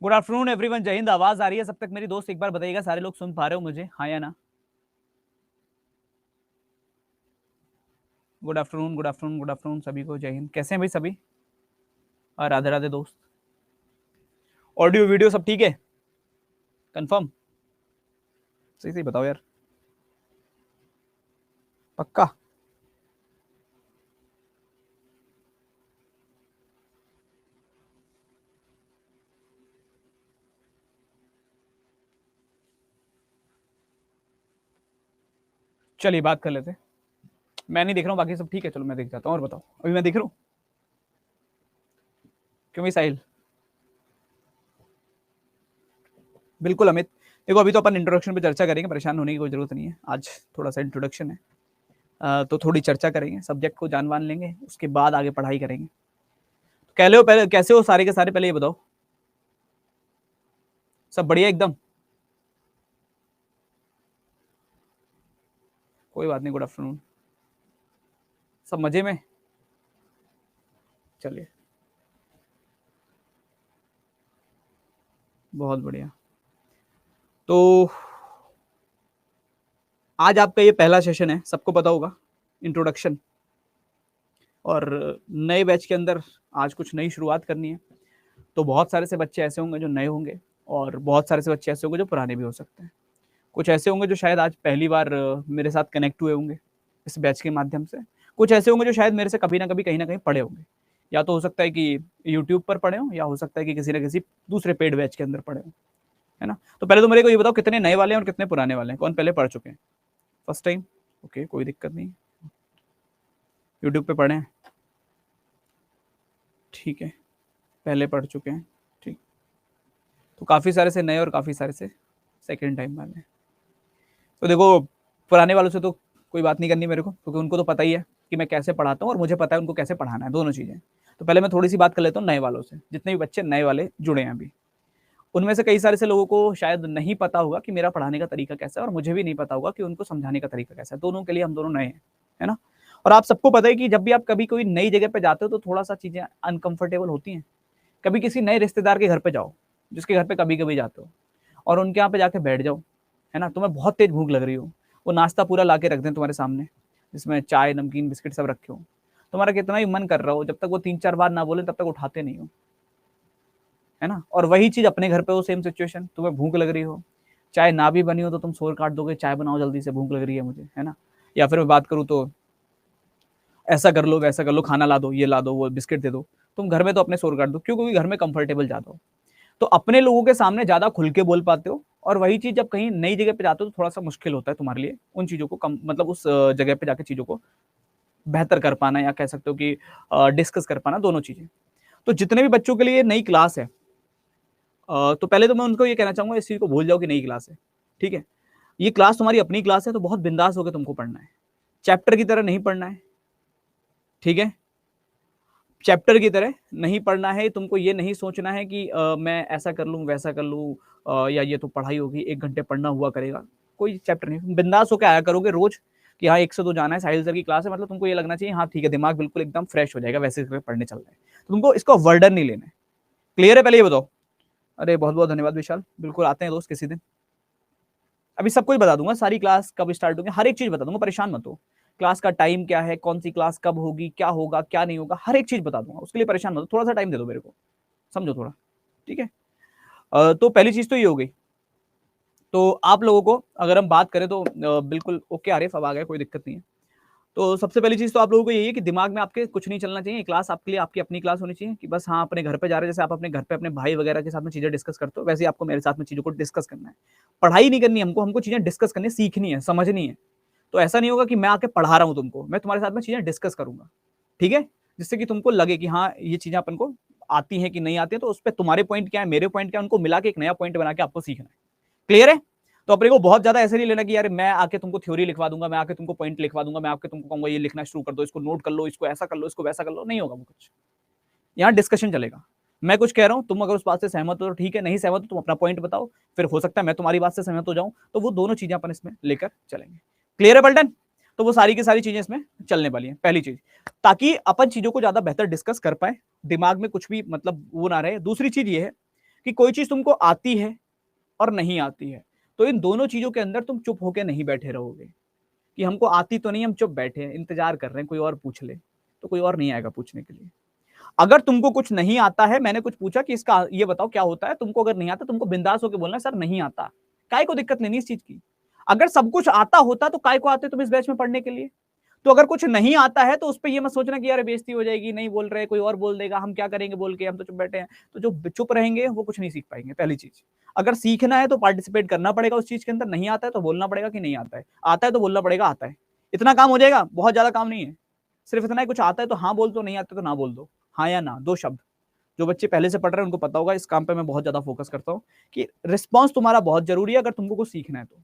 Good afternoon everyone. जय हिंद। आवाज आ रही है सब तक मेरी दोस्त? एक बार बताइएगा सारे लोग सुन पा रहे हो मुझे, हाँ या ना? Good afternoon, good afternoon, good afternoon सभी को। जय हिंद। कैसे हैं भाई सभी? और राधे राधे दोस्त। ऑडियो वीडियो सब ठीक है? कंफर्म? सही सही बताओ यार, पक्का? चलिए बात कर लेते हैं। मैं नहीं देख रहा हूँ, बाकी सब ठीक है। चलो मैं देख जाता हूँ। और बताओ, अभी मैं देख रहा हूँ? क्यों भाई साहिल? बिल्कुल अमित। देखो अभी तो अपन इंट्रोडक्शन पे चर्चा करेंगे, परेशान होने की कोई जरूरत नहीं है। आज थोड़ा सा इंट्रोडक्शन है, तो थोड़ी चर्चा करेंगे, सब्जेक्ट को जान मान लेंगे, उसके बाद आगे पढ़ाई करेंगे। तो कह लो पहले कैसे हो सारे के सारे, पहले ये बताओ। सब बढ़िया एकदम? कोई बात नहीं। Good afternoon. सब मजे में? चलिए, बहुत बढ़िया। तो आज आपका ये पहला सेशन है, सबको पता होगा, इंट्रोडक्शन। और नए बैच के अंदर आज कुछ नई शुरुआत करनी है। तो बहुत सारे से बच्चे ऐसे होंगे जो नए होंगे, और बहुत सारे से बच्चे ऐसे होंगे जो पुराने भी हो सकते हैं। कुछ ऐसे होंगे जो शायद आज पहली बार मेरे साथ कनेक्ट हुए होंगे इस बैच के माध्यम से। कुछ ऐसे होंगे जो शायद मेरे से कभी ना कभी कहीं ना कहीं पढ़े होंगे। या तो हो सकता है कि यूट्यूब पर पढ़े हो, या हो सकता है कि किसी ना किसी दूसरे पेड बैच के अंदर पढ़े हो, है ना? तो पहले तो मेरे को ये बताओ, कितने नए वाले हैं और कितने पुराने वाले हैं? कौन पहले पढ़ चुके हैं? First time? ओके, कोई दिक्कत नहीं। यूट्यूब पे पढ़े हैं, ठीक है। पहले पढ़ चुके हैं, ठीक। तो काफ़ी सारे से नए और काफ़ी सारे से सेकेंड टाइम वाले हैं। तो देखो, पुराने वालों से तो कोई बात नहीं करनी मेरे को, क्योंकि उनको तो पता ही है कि मैं कैसे पढ़ाता हूँ, और मुझे पता है उनको कैसे पढ़ाना है, दोनों चीज़ें। तो पहले मैं थोड़ी सी बात कर लेता हूँ नए वालों से। जितने भी बच्चे नए वाले जुड़े हैं अभी, उनमें से कई सारे से लोगों को शायद नहीं पता होगा कि मेरा पढ़ाने का तरीका कैसा है, और मुझे भी नहीं पता होगा कि उनको समझाने का तरीका कैसा है। दोनों के लिए हम दोनों नए हैं, है ना? और आप सबको पता है कि जब भी आप कभी कोई नई जगह पे जाते हो तो थोड़ा सा चीज़ें अनकंफर्टेबल होती हैं। कभी किसी नए रिश्तेदार के घर पे जाओ, जिसके घर पे कभी कभी जाते हो, और उनके यहाँ पे जाके बैठ जाओ, है ना? तुम्हें बहुत तेज भूख लग रही हो, वो नाश्ता पूरा ला के रख दें तुम्हारे सामने, जिसमें चाय, नमकीन, बिस्किट सब रखे हो। तुम्हारा कितना ही मन कर रहा हो, जब तक वो 3-4 बार ना बोले तब तक उठाते नहीं हो, है ना? और वही चीज अपने घर पे हो, सेम सिचुएशन। तुम्हें भूख लग रही हो, चाय ना भी बनी हो तो तुम शोर काट दोगे, चाय बनाओ जल्दी से, भूख लग रही है मुझे, है ना? या फिर मैं बात करूँ तो ऐसा कर लो, वैसा कर लो, खाना ला दो, ये ला दो, वो बिस्किट दे दो। तुम घर में तो अपने शोर काट दो, क्यों? क्योंकि घर में कंफर्टेबल ज्यादा हो, तो अपने लोगों के सामने ज्यादा खुल के बोल पाते हो। और वही चीज जब कहीं नई जगह पे जाते हो तो थोड़ा सा मुश्किल होता है तुम्हारे लिए उन चीजों को कम, मतलब उस जगह पे जाके चीजों को बेहतर कर पाना, या कह सकते हो कि डिस्कस कर पाना, दोनों चीजें। तो जितने भी बच्चों के लिए नई क्लास है, तो पहले तो मैं उनको ये कहना चाहूंगा, इस चीज को भूल जाओ कि नई क्लास है, ठीक है? ये क्लास तुम्हारी अपनी क्लास है, तो बहुत बिंदास होकर तुमको पढ़ना है। चैप्टर की तरह नहीं पढ़ना है, ठीक है? चैप्टर की तरह नहीं पढ़ना है। तुमको ये नहीं सोचना है कि मैं ऐसा कर लूँ, वैसा कर लूँ, या ये तो पढ़ाई होगी, 1 घंटे पढ़ना हुआ करेगा। कोई चैप्टर नहीं, बिंदास होकर आया करोगे रोज कि हाँ 1 से 2 जाना है, साहिल सर की क्लास है, मतलब तुमको ये लगना चाहिए हाँ ठीक है, दिमाग बिल्कुल एकदम फ्रेश हो जाएगा वैसे पढ़ने चल रहे हैं। तो तुमको इसको वर्डन नहीं लेना है। क्लियर है? पहले ये बताओ। अरे बहुत बहुत धन्यवाद विशाल, बिल्कुल आते हैं दोस्त किसी दिन। अभी सब कुछ बता दूंगा, सारी क्लास कब स्टार्ट होगी, हर एक चीज बता दूंगा, परेशान मत हो। क्लास का टाइम क्या है, कौन सी क्लास कब होगी, क्या होगा क्या नहीं होगा, हर एक चीज बता दूंगा, उसके लिए परेशान मत हो। थोड़ा सा टाइम दे दो मेरे को, समझो थोड़ा, ठीक है? तो पहली चीज तो ये हो गई। तो आप लोगों को अगर हम बात करें तो बिल्कुल ओके आरिफ, अब आ गया, कोई दिक्कत नहीं है। तो सबसे पहली चीज तो आप लोगों को यही है कि दिमाग में आपके कुछ नहीं चलना चाहिए। क्लास आपके लिए आपकी अपनी क्लास होनी चाहिए, कि बस हाँ अपने घर पे जा रहे हैं, जैसे आप अपने घर पे अपने भाई वगैरह के साथ में चीजें डिस्कस करते हो, वैसे ही आपको मेरे साथ में चीजों को डिस्कस करना है। पढ़ाई नहीं करनी है हमको, हमको चीजें डिस्कस करनी है, सीखनी है, समझनी है। तो ऐसा नहीं होगा कि मैं आके पढ़ा रहा हूँ तुमको, मैं तुम्हारे साथ में चीजें डिस्कस करूंगा, ठीक है? जिससे कि तुमको लगे कि हाँ ये चीजें अपन को आती हैं कि नहीं आती है, तो उस पर तुम्हारे पॉइंट क्या है, मेरे पॉइंट क्या है, उनको मिला के एक नया पॉइंट बना के आपको सीखना है। क्लियर है? तो अपने को बहुत ज्यादा ऐसे नहीं लेना कि यार मैं आके तुमको थ्योरी लिखवा दूंगा, मैं आके तुमको पॉइंट लिखवा दूंगा, मैं आके तुमको कहूंगा ये लिखना शुरू कर दो, इसको नोट कर लो, इसको ऐसा कर लो, इसको वैसा कर लो। नहीं होगा वो कुछ। यहाँ डिस्कशन चलेगा। मैं कुछ कह रहा हूँ, तुम अगर उस बात से सहमत हो तो ठीक है, नहीं सहमत हो तुम अपना पॉइंट बताओ, फिर हो सकता है मैं तुम्हारी बात से सहमत हो जाऊं, तो वो दोनों चीजें अपन इसमें लेकर चलेंगे। क्लियर है पल्टन? तो वो सारी की सारी चीजें इसमें चलने वाली हैं, पहली चीज, ताकि अपन चीजों को ज्यादा बेहतर डिस्कस कर पाए, दिमाग में कुछ भी मतलब वो ना रहे। दूसरी चीज ये है कि कोई चीज तुमको आती है और नहीं आती है, तो इन दोनों चीजों के अंदर तुम चुप होकर नहीं बैठे रहोगे कि हमको आती तो नहीं, हम चुप बैठे हैं इंतजार कर रहे हैं कोई और पूछ ले, तो कोई और नहीं आएगा पूछने के लिए। अगर तुमको कुछ नहीं आता है, मैंने कुछ पूछा कि इसका ये बताओ क्या होता है, तुमको अगर नहीं आता तुमको बिंदास होकर बोलना सर नहीं आता, काय को दिक्कत नहीं इस चीज की। अगर सब कुछ आता होता तो काय को आते तुम इस बैच में पढ़ने के लिए। तो अगर कुछ नहीं आता है तो उस पर ये मत सोचना कि यार बेइज्जती हो जाएगी, नहीं बोल रहे कोई और बोल देगा, हम क्या करेंगे बोल के, हम तो चुप बैठे हैं। तो जो चुप रहेंगे वो कुछ नहीं सीख पाएंगे। पहली चीज, अगर सीखना है तो पार्टिसिपेट करना पड़ेगा उस चीज के अंदर, नहीं आता है तो बोलना पड़ेगा कि नहीं आता है, आता है तो बोलना पड़ेगा आता है। इतना काम हो जाएगा, बहुत ज्यादा काम नहीं है, सिर्फ इतना है कुछ आता है तो हाँ बोल दो, नहीं आता तो ना बोल दो, हाँ या ना, दो शब्द। जो बच्चे पहले से पढ़ रहे हैं उनको पता होगा, इस काम पे मैं बहुत ज्यादा फोकस करता हूँ कि रिस्पॉन्स तुम्हारा बहुत जरूरी है अगर तुमको कुछ सीखना है तो।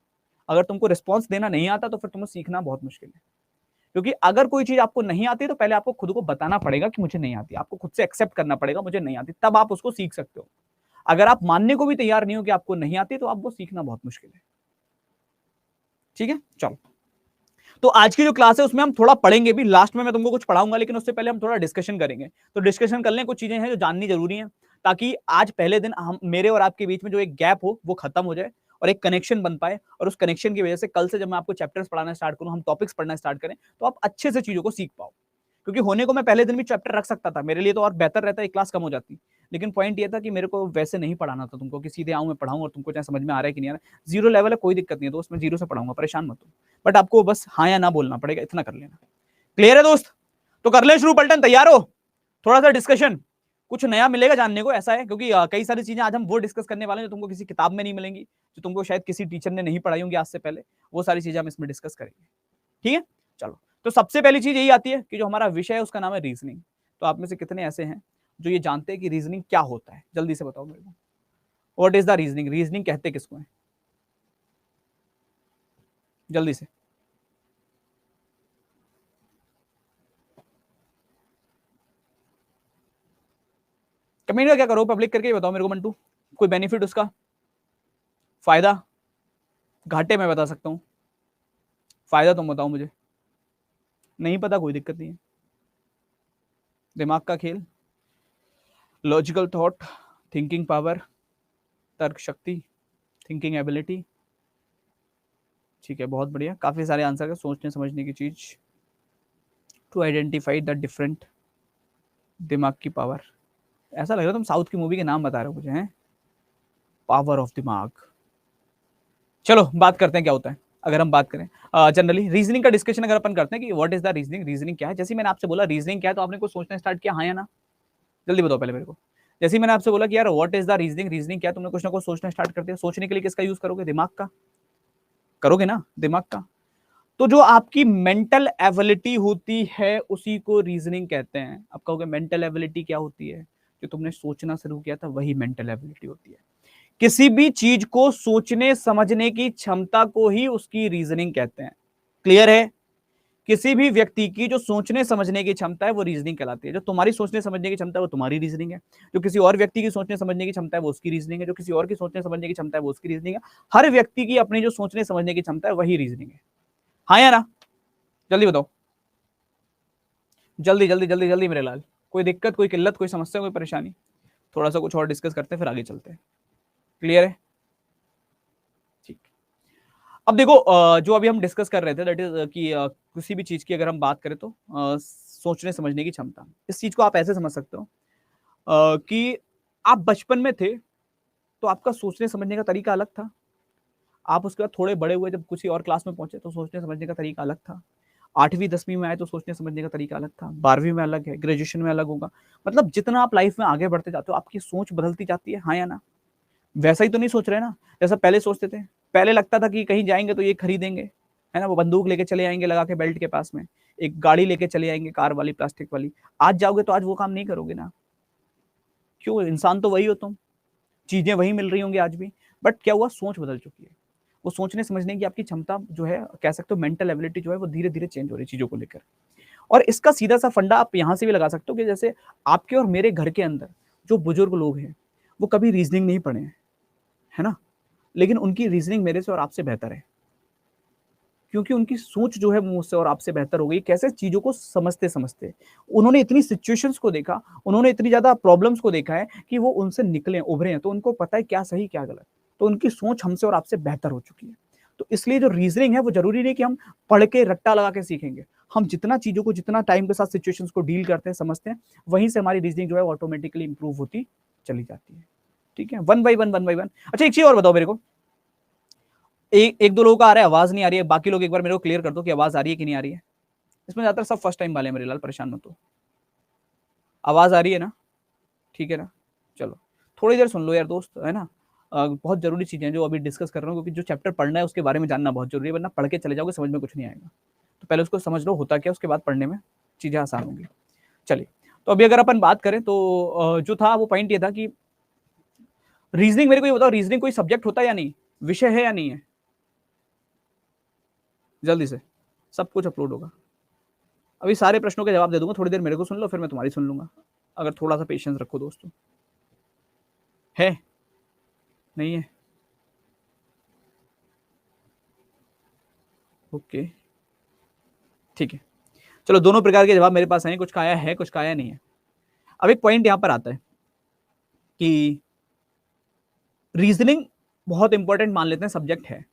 अगर तुमको रिस्पॉन्स देना नहीं आता तो फिर तुम्हें सीखना बहुत मुश्किल है, क्योंकि अगर कोई चीज आपको नहीं आती तो पहले आपको खुद को बताना पड़ेगा कि मुझे नहीं आती, आपको खुद से एक्सेप्ट करना पड़ेगा मुझे नहीं आती, तब आप उसको सीख सकते हो। अगर आप मानने को भी तैयार नहीं हो कि आपको नहीं आती तो आपको सीखना बहुत मुश्किल है। ठीक है, चलो। तो आज की जो क्लास है उसमें हम थोड़ा पढ़ेंगे भी, लास्ट में मैं तुमको कुछ पढ़ाऊंगा, लेकिन उससे पहले हम थोड़ा डिस्कशन करेंगे। तो डिस्कशन कर लें, कुछ चीजें हैं जो जाननी जरूरी हैं, ताकि आज पहले दिन हम मेरे और आपके बीच में जो एक गैप हो वो खत्म हो जाए और एक कनेक्शन बन पाए, और उस कनेक्शन की वजह से कल से जब मैं आपको चैप्टर्स पढ़ाना स्टार्ट करूं, हम टॉपिक्स पढ़ना स्टार्ट करें, तो आप अच्छे से चीजों को सीख पाओ। क्योंकि होने को मैं पहले दिन भी चैप्टर रख सकता था, मेरे लिए तो और बेहतर रहता, एक क्लास कम हो जाती, लेकिन पॉइंट ये था कि मेरे को वैसे नहीं पढ़ाना था तुमको कि सीधे आऊं मैं पढ़ाऊं और तुमको चाहे समझ में आ रहा है कि नहीं आ रहा है। जीरो लेवल है, कोई दिक्कत नहीं है दोस्त, मैं जीरो से पढ़ाऊंगा, परेशान मत हो, बट आपको बस हाँ या ना बोलना पड़ेगा, इतना कर लेना। क्लियर है दोस्त? तो कर ले शुरू पलटन, तैयार हो? थोड़ा सा डिस्कशन, कुछ नया मिलेगा जानने को, ऐसा है, क्योंकि कई सारी चीजें आज हम वो डिस्कस करने वाले हैं जो तुमको किसी किताब में नहीं मिलेंगी, जो तुमको शायद किसी टीचर ने नहीं पढ़ाई होंगी आज से पहले, वो सारी चीजें हम इसमें डिस्कस करेंगे। ठीक है, चलो। तो सबसे पहली चीज यही आती है कि जो हमारा विषय है उसका नाम है रीजनिंग। तो आप में से कितने ऐसे हैं जो ये जानते हैं कि रीजनिंग क्या होता है? जल्दी से बताओ मेरे को, what is the reasoning? Reasoning कहते किसको है? जल्दी से। कमेंट का क्या करो, पब्लिक करके बताओ मेरे को मंटू, कोई बेनिफिट उसका, फायदा, घाटे मैं बता सकता हूं, फायदा तुम बताओ मुझे, नहीं पता कोई दिक्कत नहीं है। दिमाग का खेल, लॉजिकल थॉट, थिंकिंग पावर, तर्क शक्ति, थिंकिंग एबिलिटी। ठीक है, बहुत बढ़िया, काफी सारे आंसर है। सोचने समझने की चीज, टू आइडेंटिफाई द डिफरेंट, दिमाग की पावर। ऐसा लग रहा है तुम साउथ की मूवी के नाम बता रहे हो मुझे, हैं? पावर ऑफ दिमाग। चलो बात करते हैं क्या होता है। अगर हम बात करें जनरली रीजनिंग का डिस्कशन अगर अपन करते हैं कि what is the reasoning, reasoning क्या है, जैसे मैंने आपसे बोला रीजनिंग क्या है, तो आपने कुछ सोचना स्टार्ट किया, हाँ या ना? जल्दी बताओ पहले मेरे को। जैसे ही मैंने आपसे बोला कि यार what is the reasoning, reasoning क्या है, तुमने कुछ ना कुछ सोचना स्टार्ट कर दिया। सोचने के लिए किसका यूज करोगे? दिमाग का करोगे ना, दिमाग का। तो जो आपकी मेंटल एबिलिटी होती है उसी को रीजनिंग कहते हैं। आप कहोगे मेंटल एबिलिटी क्या होती है? जो तुमने सोचना शुरू किया था वही मेंटल एबिलिटी होती है। किसी भी चीज को सोचने समझने की क्षमता को ही उसकी रीजनिंग कहते हैं। क्लियर है? किसी भी व्यक्ति की जो सोचने समझने की क्षमता है वो रीजनिंग कहलाती है। जो तुम्हारी सोचने समझने की क्षमता है वो तुम्हारी रीजनिंग है, जो किसी और व्यक्ति की सोचने समझने की क्षमता है वो उसकी रीजनिंग है, जो किसी और की सोचने समझने की क्षमता है वो उसकी रीजनिंग है। हर व्यक्ति की अपनी जो सोचने समझने की क्षमता है वही रीजनिंग है। हाँ या ना? जल्दी बताओ, जल्दी जल्दी जल्दी जल्दी मेरे लाल। कोई दिक्कत, कोई किल्लत, कोई समस्या, कोई परेशानी? थोड़ा सा कुछ और डिस्कस करते हैं फिर आगे चलते हैं। क्लियर है? ठीक। अब देखो जो अभी हम डिस्कस कर रहे थे दैट इज कि किसी भी चीज की अगर हम बात करें तो सोचने समझने की क्षमता, इस चीज को आप ऐसे समझ सकते हो कि आप बचपन में थे तो आपका सोचने समझने का तरीका अलग था। आप उसके बाद थोड़े बड़े हुए, जब किसी और क्लास में पहुंचे तो सोचने समझने का तरीका अलग था। 8वीं 10वीं में आए तो सोचने समझने का तरीका अलग था। 12वीं में अलग है, ग्रेजुएशन में अलग होगा। मतलब जितना आप लाइफ में आगे बढ़ते जाते हो आपकी सोच बदलती जाती है। हाँ या ना? वैसा ही तो नहीं सोच रहे ना जैसा पहले सोचते थे। पहले लगता था कि कहीं जाएंगे तो ये खरीदेंगे, है ना, वो बंदूक लेके चले आएंगे लगा के बेल्ट के पास में, एक गाड़ी लेके चले आएंगे कार वाली, प्लास्टिक वाली। आज जाओगे तो आज वो काम नहीं करोगे ना। क्यों? इंसान तो वही हो तुम, चीजें वही मिल रही होंगी आज भी, बट क्या हुआ? सोच बदल चुकी है। वो सोचने समझने की आपकी क्षमता जो है, कह सकते हो मेंटल एबिलिटी जो है, वो धीरे धीरे चेंज हो रही है चीजों को लेकर। और इसका सीधा सा फंडा आप यहां से भी लगा सकते हो कि जैसे आपके और मेरे घर के अंदर जो बुजुर्ग लोग हैं वो कभी रीजनिंग नहीं पढ़े हैं, है ना, लेकिन उनकी रीजनिंग मेरे से और आपसे बेहतर है। क्योंकि उनकी सोच जो है वो मुझसे और आपसे बेहतर हो गई। कैसे? चीज़ों को समझते-समझते। उन्होंने इतनी सिचुएशंस को देखा, उन्होंने इतनी ज़्यादा प्रॉब्लम्स को देखा है कि वो उनसे निकले, उभरे हैं, तो उनको पता है क्या सही, क्या गलत। तो उनकी सोच हमसे और आपसे बेहतर हो चुकी है। तो इसलिए जो रीज़निंग है वो ज़रूरी नहीं कि हम पढ़ के रट्टा लगा के सीखेंगे। हम जितना चीज़ों को जितना टाइम के साथ सिचुएशंस को डील करते हैं, समझते हैं, वहीं से हमारी रीज़निंग जो है ऑटोमेटिकली इम्प्रूव होती चली जाती है। ठीक है? One by one, one by one. अच्छा, एक चीज़ और बताओ मेरे को, एक दो लोगों का आ रहा है, आवाज़ नहीं आ रही है, बाकी लोग एक बार मेरे को क्लियर कर दो कि आवाज़ आ रही है कि नहीं आ रही है? इसमें ज़्यादातर सब फर्स्ट टाइम वाले हैं मेरे लाल, परेशान मत हो। आवाज़ आ रही है ना? ठीक है ना? चलो, थोड़ी देर सुन लो यार दोस्त, है ना? बहुत ज़रूरी चीज़ें हैं जो अभी डिस्कस कर रहा हूँ, क्योंकि जो चैप्टर पढ़ना है उसके बारे में जानना बहुत ज़रूरी है, वरना पढ़ के चले जाओगे समझ में कुछ नहीं आएगा। तो पहले उसको समझ लो होता क्या है, उसके बाद पढ़ने में चीज़ें आसान होंगी। चलिए, तो अभी अगर अपन बात करें तो जो था वो पॉइंट ये था कि रीज़निंग, मेरे को ये बताओ, रीज़निंग कोई सब्जेक्ट होता है या नहीं? विषय है या नहीं है? जल्दी से, सब कुछ अपलोड होगा। अभी सारे प्रश्नों के जवाब दे दूँगा, थोड़ी देर मेरे को सुन लो, फिर मैं तुम्हारी सुन लूँगा। अगर थोड़ा-सा पेशेंस रखो दोस्तों। है? नहीं है? ओके, ठीक है। चलो, दोनों प्रकार के जवाब मेरे पास हैं, कुछ का आया है, कुछ का आया नहीं है। अब एक पॉइंट यहाँ पर आता है कि रीज़निंग बहुत इंपॉर्टेंट मान लेते हैं सब्जेक्ट है।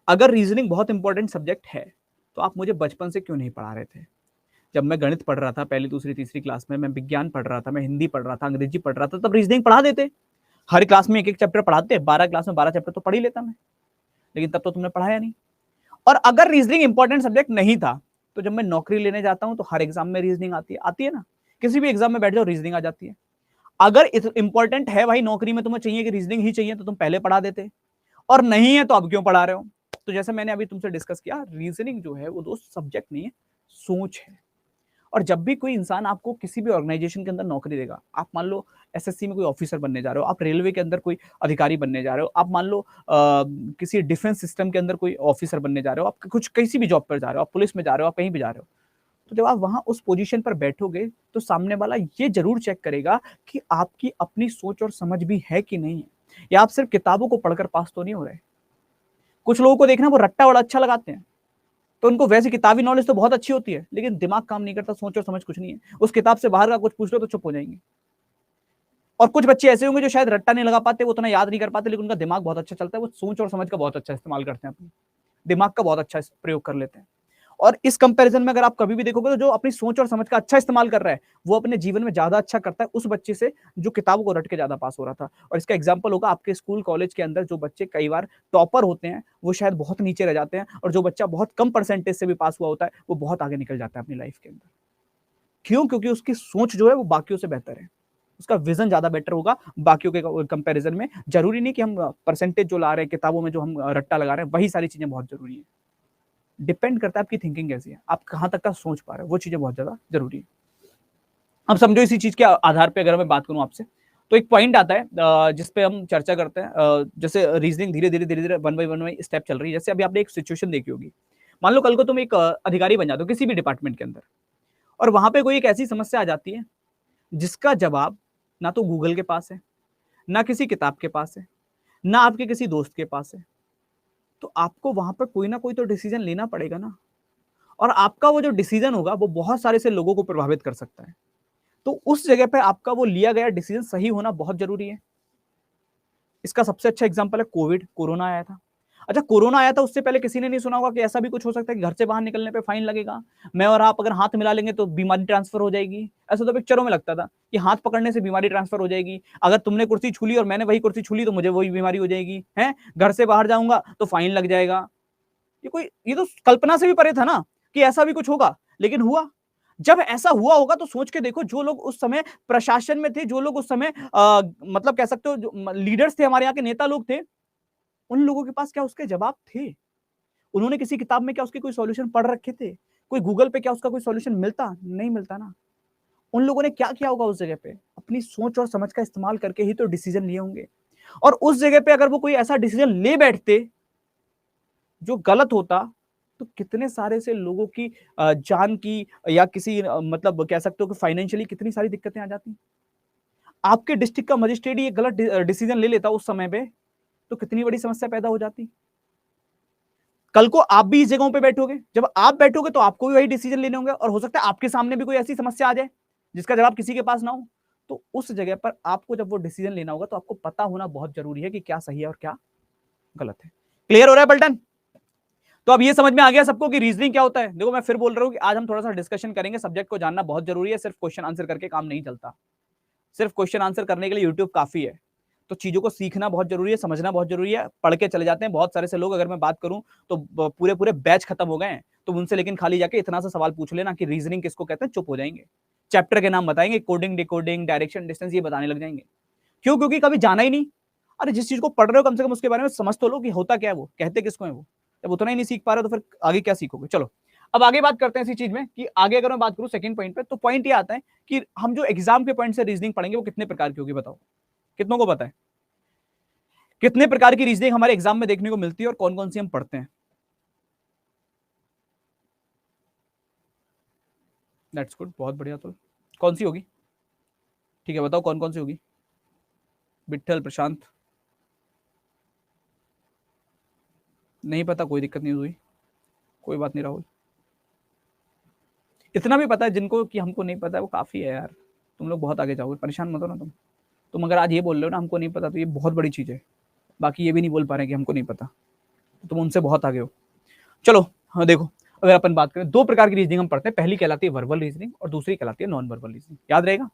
अगर रीज़निंग बहुत इंपॉर्टेंट सब्जेक्ट है, तो आप मुझे बचपन से क्यों नहीं पढ़ा रहे थे? जब मैं गणित पढ़ रहा था पहली, दूसरी, तीसरी क्लास में, मैं विज्ञान पढ़ रहा था, मैं हिंदी पढ़ रहा था, अंग्रेजी पढ़ रहा था, तब रीज़निंग पढ़ा देते। हर क्लास में एक-एक चैप्टर पढ़ाते, 12 क्लास में 12 चैप्टर तो पढ़ ही लेता मैं। लेकिन तब तो तुमने पढ़ाया नहीं। और अगर रीज़निंग इंपॉर्टेंट सब्जेक्ट नहीं था, तो जब मैं नौकरी लेने जाता हूँ, तो हर एग्ज़ाम में रीज़निंग आती है ना? किसी भी एग्ज़ाम में बैठ जाओ, रीज़निंग आ जाती है। अगर इंपॉर्टेंट है भाई, नौकरी में तुम्हें चाहिए कि रीज़निंग ही चाहिए, तो तुम पहले पढ़ा देते, और नहीं है तो अब क्यों पढ़ा रहे हो? तो जैसे मैंने अभी तुमसे डिस्कस किया, रीज़निंग जो है वो दोस्त सब्जेक्ट नहीं है, सोच है। और जब भी कोई इंसान आपको किसी भी ऑर्गेनाइजेशन के अंदर नौकरी देगा, आप मान लो एसएससी में कोई ऑफिसर बनने जा रहे हो, आप रेलवे के अंदर कोई अधिकारी बनने जा रहे हो, आप मान लो किसी डिफेंस सिस्टम के अंदर कोई ऑफिसर बनने जा रहे हो, आप कुछ किसी भी जॉब पर जा रहे हो, आप पुलिस में जा रहे हो, आप कहीं भी जा रहे हो, तो जब आप वहां उस पोजीशन पर बैठोगे, तो सामने वाला ये जरूर चेक करेगा कि आपकी अपनी सोच और समझ भी है कि नहीं है, या आप सिर्फ किताबों को पढ़कर पास तो नहीं हो रहे। कुछ लोगों को देखना, वो रट्टा बड़ा अच्छा लगाते हैं, तो उनको वैसे किताबी नॉलेज तो बहुत अच्छी होती है, लेकिन दिमाग काम नहीं करता, सोच और समझ कुछ नहीं है। उस किताब से बाहर का कुछ पूछ लो तो चुप हो जाएंगे। और कुछ बच्चे ऐसे होंगे जो शायद रट्टा नहीं लगा पाते, वो उतना याद नहीं कर पाते, लेकिन उनका दिमाग बहुत अच्छा चलता है, वो सोच और समझ का बहुत अच्छा इस्तेमाल करते हैं, अपनी दिमाग का बहुत अच्छा प्रयोग कर लेते हैं। और इस कंपैरिजन में अगर आप कभी भी देखोगे, तो जो अपनी सोच और समझ का अच्छा इस्तेमाल कर रहा है, वो अपने जीवन में ज्यादा अच्छा करता है उस बच्चे से जो किताबों को रट के ज्यादा पास हो रहा था। और इसका एग्जाम्पल होगा आपके स्कूल कॉलेज के अंदर, जो बच्चे कई बार टॉपर होते हैं, वो शायद बहुत नीचे रह जाते हैं, और जो बच्चा बहुत कम परसेंटेज से भी पास हुआ होता है, वो बहुत आगे निकल जाता है अपनी लाइफ के अंदर। क्यों? क्योंकि उसकी सोच जो है वो बाकियों से बेहतर है, उसका विजन ज्यादा बेटर होगा बाकियों के कंपैरिजन में। जरूरी नहीं कि हम परसेंटेज जो ला रहे हैं, किताबों में जो हम रट्टा लगा रहे हैं, वही सारी चीजें बहुत जरूरी है। डिपेंड करता है आपकी थिंकिंग कैसी है, आप कहां तक का सोच पा रहे हो, वो चीजें बहुत ज्यादा जरूरी है। अब समझो, इसी चीज के आधार पे अगर मैं बात करूं आपसे, तो एक पॉइंट आता है जिसपे हम चर्चा करते हैं। जैसे रीजनिंग धीरे धीरे वन बाई स्टेप चल रही है। जैसे अभी आपने एक सिचुएशन देखी होगी, मान लो कल को तुम एक अधिकारी बन जाते हो किसी भी डिपार्टमेंट के अंदर, और वहां पे कोई एक ऐसी समस्या आ जाती है जिसका जवाब ना तो गूगल के पास है, ना किसी किताब के पास है, ना आपके किसी दोस्त के पास है। तो आपको वहां पर कोई ना कोई तो डिसीजन लेना पड़ेगा ना। और आपका वो जो डिसीजन होगा, वो बहुत सारे से लोगों को प्रभावित कर सकता है। तो उस जगह पे आपका वो लिया गया डिसीजन सही होना बहुत जरूरी है। इसका सबसे अच्छा एग्जांपल है कोविड, कोरोना आया था। अच्छा, कोरोना आया था, उससे पहले किसी ने नहीं सुना होगा कि ऐसा भी कुछ हो सकता है कि घर से बाहर निकलने पे फाइन लगेगा, मैं और आप अगर हाथ मिला लेंगे तो बीमारी ट्रांसफर हो जाएगी। ऐसा तो पिक्चरों में लगता था कि हाथ पकड़ने से बीमारी ट्रांसफर हो जाएगी, अगर तुमने कुर्सी छू ली और मैंने वही कुर्सी छू ली तो मुझे वही बीमारी हो जाएगी है, घर से बाहर जाऊंगा तो फाइन लग जाएगा। ये तो कल्पना से भी परे था ना कि ऐसा भी कुछ होगा, लेकिन हुआ। जब ऐसा हुआ होगा तो सोच के देखो, जो लोग उस समय प्रशासन में थे, जो लोग उस समय मतलब कह सकते हो जो लीडर्स थे, हमारे यहाँ के नेता लोग थे, उन लोगों के पास क्या उसके जवाब थे? उन्होंने किसी किताब में क्या उसके कोई सॉल्यूशन पढ़ रखे थे? कोई गूगल पे क्या उसका कोई सॉल्यूशन मिलता? नहीं मिलता ना। उन लोगों ने क्या किया होगा उस जगह पे? अपनी सोच और समझ का इस्तेमाल करके ही तो डिसीजन लिए होंगे। और उस जगह पे अगर वो कोई ऐसा डिसीजन ले बैठते जो गलत होता, तो कितने सारे से लोगों की जान की, या किसी मतलब कह सकते हो कि फाइनेंशियली कितनी सारी दिक्कतें आ जाती। आपके डिस्ट्रिक्ट का मजिस्ट्रेट ही एक गलत डिसीजन ले लेता उस समय पे, तो कितनी बड़ी समस्या पैदा हो जाती। कल को आप भी इस जगहों पे बैठोगे, जब आप बैठोगे तो आपको भी वही डिसीजन लेने होंगे, और हो सकता है आपके सामने भी कोई ऐसी समस्या आ जाए जिसका जवाब किसी के पास ना हो। तो उस जगह पर आपको जब वो डिसीजन लेना होगा तो आपको पता होना बहुत जरूरी है कि क्या सही है और क्या गलत है। क्लियर हो रहा है पलटन? तो अब ये समझ में आ गया सबको कि रीजनिंग क्या होता है। देखो मैं फिर बोल रहा हूं कि आज हम थोड़ा सा डिस्कशन करेंगे, सब्जेक्ट को जानना बहुत जरूरी है, सिर्फ क्वेश्चन आंसर करके काम नहीं चलता। सिर्फ क्वेश्चन आंसर करने के लिए यूट्यूब काफी है, तो चीजों को सीखना बहुत जरूरी है, समझना बहुत जरूरी है। पढ़ के चले जाते हैं बहुत सारे से लोग, अगर मैं बात करूं तो पूरे पूरे बैच खत्म हो गए हैं, तो उनसे लेकिन खाली जाके इतना सा सवाल पूछ लेना कि रीजनिंग किसको कहते हैं, चुप हो जाएंगे। चैप्टर के नाम बताएंगे, कोडिंग, डिकोडिंग, डायरेक्शन, डिस्टेंस, ये बताने लग जाएंगे। क्यों? क्योंकि कभी जाना ही नहीं। अरे जिस चीज को पढ़ रहे हो कम से कम उसके बारे में समझ तो लो कि होता क्या है, वो कहते किसको है। वो जब उतना ही नहीं सीख पा रहे हो तो फिर आगे क्या सीखोगे। चलो अब आगे बात करते हैं इसी चीज में कि आगे अगर मैं बात करूं सेकंड पॉइंट पे, तो पॉइंट ये आता है कि हम जो एग्जाम के पॉइंट से रीजनिंग पढ़ेंगे वो कितने प्रकार की होगी, बताओ कितनों को पता है कितने प्रकार की रीजनिंग हमारे एग्जाम में देखने को मिलती है और कौन कौन सी हम पढ़ते हैं? दैट्स गुड, बहुत बढ़िया। तो कौन सी होगी? ठीक है बताओ कौन कौन सी होगी। विठल, प्रशांत, नहीं पता, कोई दिक्कत नहीं हुई, कोई बात नहीं। राहुल, इतना भी पता है जिनको कि हमको नहीं पता है वो काफी है यार, तुम लोग बहुत आगे जाओगे, परेशान मत हो ना तुम अगर आज ये बोल रहे हो ना हमको नहीं पता, तो ये बहुत बड़ी चीज है। बाकी ये भी नहीं बोल पा रहे कि हमको नहीं पता, तो तुम उनसे बहुत आगे हो। चलो हाँ देखो, अगर अपन बात करें, दो प्रकार की रीजनिंग हम पढ़ते हैं, पहली कहलाती है वर्बल रीजनिंग और दूसरी कहलाती है नॉन वर्बल रीजनिंग। याद रहेगा,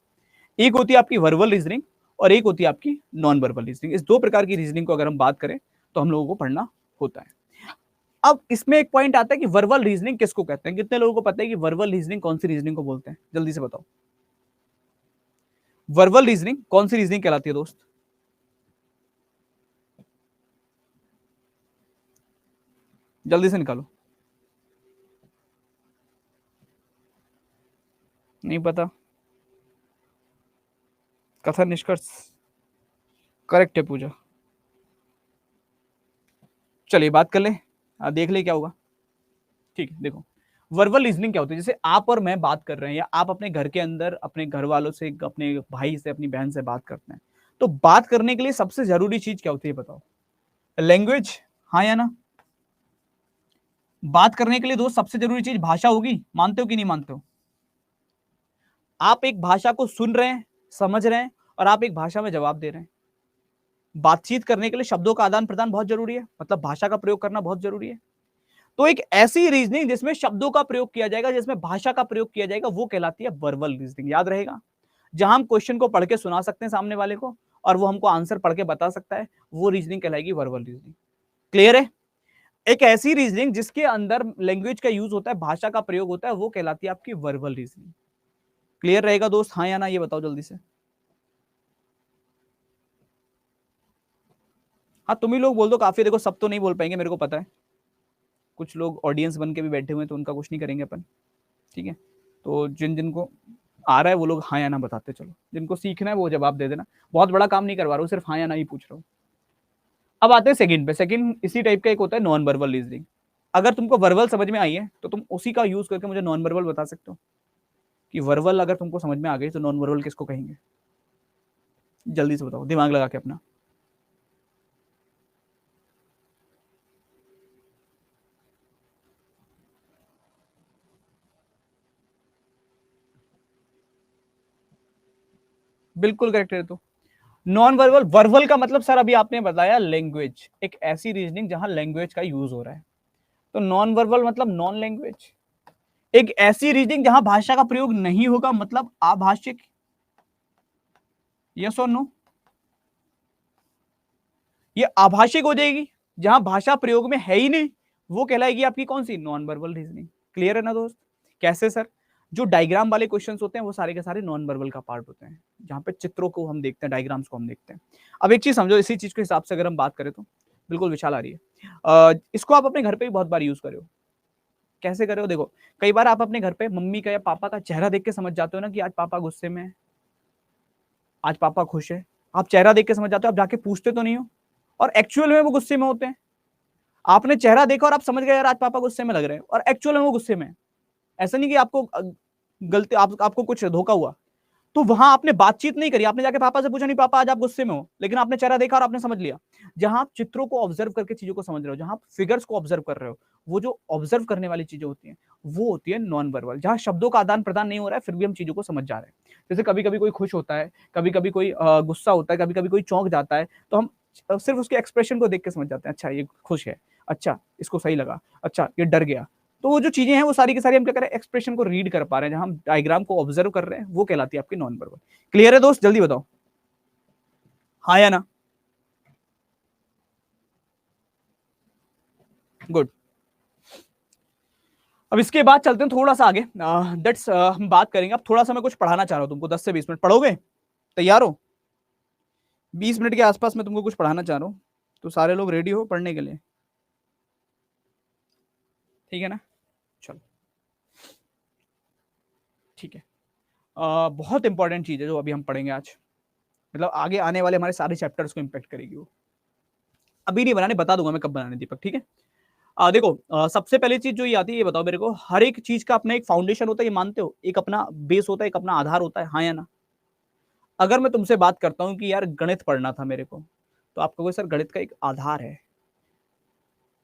एक होती है आपकी वर्बल रीजनिंग और एक होती है आपकी नॉन वर्बल रीजनिंग। इस दो प्रकार की रीजनिंग को अगर हम बात करें तो हम लोगों को पढ़ना होता है। अब इसमें एक पॉइंट आता है कि वर्बल रीजनिंग किसको कहते हैं। कितने लोगों को पता है कि वर्बल रीजनिंग कौन सी रीजनिंग को बोलते हैं? जल्दी से बताओ, वर्बल रीजनिंग कौन सी रीजनिंग कहलाती है दोस्त? जल्दी से निकालो। नहीं पता? कथन निष्कर्ष करेक्ट है पूजा। चलिए बात कर ले, देख ले क्या होगा। ठीक है, देखो वर्बल रीजनिंग क्या होती है, जैसे आप और मैं बात कर रहे हैं या आप अपने घर के अंदर अपने घर वालों से, अपने भाई से, अपनी बहन से बात करते हैं, तो बात करने के लिए सबसे जरूरी चीज क्या होती है बताओ? लैंग्वेज, हाँ या ना? बात करने के लिए दोस्त सबसे जरूरी चीज भाषा होगी, मानते हो कि नहीं मानते हो? आप एक भाषा को सुन रहे हैं, समझ रहे हैं, और आप एक भाषा में जवाब दे रहे हैं। बातचीत करने के लिए शब्दों का आदान प्रदान बहुत जरूरी है, मतलब भाषा का प्रयोग करना बहुत जरूरी है। तो एक ऐसी रीजनिंग जिसमें शब्दों का प्रयोग किया जाएगा, जिसमें भाषा का प्रयोग किया जाएगा, वो कहलाती है वर्बल रीजनिंग। याद रहेगा, जहां हम क्वेश्चन को पढ़ के सुना सकते हैं सामने वाले को और वो हमको आंसर पढ़ के बता सकता है, वो रीजनिंग कहलाएगी वर्बल रीजनिंग। क्लियर है? एक ऐसी रीजनिंग जिसके अंदर लैंग्वेज का यूज होता है, भाषा का प्रयोग होता है, वो कहलाती है आपकी वर्बल रीजनिंग। क्लियर रहेगा दोस्त, हाँ या ना ये बताओ जल्दी से। हाँ तुम ही लोग बोल दो काफी, देखो सब तो नहीं बोल पाएंगे मेरे को पता है, कुछ लोग ऑडियंस बन के भी बैठे हुए हैं तो उनका कुछ नहीं करेंगे अपन। ठीक है, तो जिन जिनको आ रहा है वो लोग हाँ या ना बताते चलो, जिनको सीखना है वो जवाब दे देना। बहुत बड़ा काम नहीं करवा रहा हूँ, सिर्फ हाँ या ना ही पूछ रहा हूँ। अब आते हैं सेकंड पे। सेकंड इसी टाइप का एक होता है नॉन वर्बल रीजनिंग। अगर तुमको वर्बल समझ में आई है तो तुम उसी का यूज करके मुझे नॉन वर्बल बता सकते हो कि वर्बल अगर तुमको समझ में आ गई तो नॉन वर्बल किसको कहेंगे? जल्दी से बताओ दिमाग लगा के अपना। बिल्कुल करेक्ट है। तो नॉन वर्बल, वर्बल का मतलब सर अभी आपने बताया लैंग्वेज, एक ऐसी रीजनिंग जहां लैंग्वेज का यूज हो रहा है। तो नॉन वर्बल मतलब नॉन लैंग्वेज, एक ऐसी रीजनिंग जहां भाषा का प्रयोग नहीं होगा, मतलब आभाषिक। यस और नो? ये आभाषिक हो जाएगी, जहां भाषा प्रयोग में है ही नहीं, वो कहलाएगी आपकी कौन सी? Non verbal reasoning. क्लियर है ना दोस्त? कैसे सर? जो डायग्राम वाले क्वेश्चंस होते हैं वो सारे के सारे नॉन वर्बल का पार्ट होते हैं, जहां पे चित्रों को हम देखते हैं, डायग्राम्स को हम देखते हैं। अब एक चीज समझो, इसी चीज के हिसाब से अगर हम बात करें तो बिल्कुल विशाल आ रही है, इसको आप अपने घर पे भी बहुत बार यूज करो। कैसे करे हो? देखो कई बार आप अपने घर पे मम्मी का या पापा का चेहरा देख के समझ जाते हो ना कि आज पापा गुस्से में है, आज पापा खुश है। आप चेहरा देख के समझ जाते हो, आप जाके पूछते तो नहीं हो, और एक्चुअल में वो गुस्से में होते हैं। आपने चेहरा देखा और आप समझ गए यार आज पापा गुस्से में लग रहे हैं, और एक्चुअल में वो गुस्से में है। ऐसा नहीं कि आपको गलती, आपको कुछ धोखा हुआ, तो वहां आपने बातचीत नहीं करी, आपने जाके पापा से पूछा नहीं पापा आज आप गुस्से में हो, लेकिन आपने चेहरा देखा और आपने समझ लिया। जहां आप चित्रों को ऑब्जर्व करके चीजों को समझ रहे हो, जहां आप फिगर्स को ऑब्जर्व कर रहे हो, वो जो ऑब्जर्व करने वाली चीजें होती हैं वो होती है नॉन वर्बल, जहां शब्दों का आदान प्रदान नहीं हो रहा है फिर भी हम चीजों को समझ जा रहे हैं। जैसे कभी कभी कोई खुश होता है, कभी कभी कोई गुस्सा होता है, कभी कभी कोई चौंक जाता है, तो हम सिर्फ उसके एक्सप्रेशन को देख के समझ जाते हैं, अच्छा ये खुश है, अच्छा इसको सही लगा, अच्छा ये डर गया। तो वो जो चीजें हैं वो सारी की सारी हम क्या कर रहे हैं, एक्सप्रेशन को रीड कर पा रहे हैं, जहां हम डायग्राम को ऑब्जर्व कर रहे हैं, वो कहलाती है आपकी नॉन वर्बल। क्लियर है दोस्त, जल्दी बताओ हाँ या ना। गुड। अब इसके बाद चलते हैं थोड़ा सा आगे, दैट्स हम बात करेंगे। अब थोड़ा सा मैं कुछ पढ़ाना चाह रहा हूं तुमको, 10 से 20 मिनट पढ़ोगे, तैयार हो? 20 मिनट के आसपास मैं तुमको कुछ पढ़ाना चाह रहा हूँ, तो सारे लोग रेडी हो पढ़ने के लिए, ठीक है ना? चलो ठीक है। बहुत इंपॉर्टेंट चीज है जो अभी हम पढ़ेंगे आज, मतलब आगे आने वाले हमारे सारे चैप्टर्स को इम्पेक्ट करेगी वो। अभी नहीं बनाने, बता दूंगा मैं कब बनाने दीपक, ठीक है? देखो, सबसे पहली चीज जो ये आती है, ये बताओ मेरे को, हर एक चीज का अपना एक फाउंडेशन होता है, ये मानते हो? एक अपना बेस होता है, एक अपना आधार होता है, हाँ या ना? अगर मैं तुमसे बात करता हूँ कि यार गणित पढ़ना था मेरे को, तो आप कहोगे सर गणित का एक आधार है।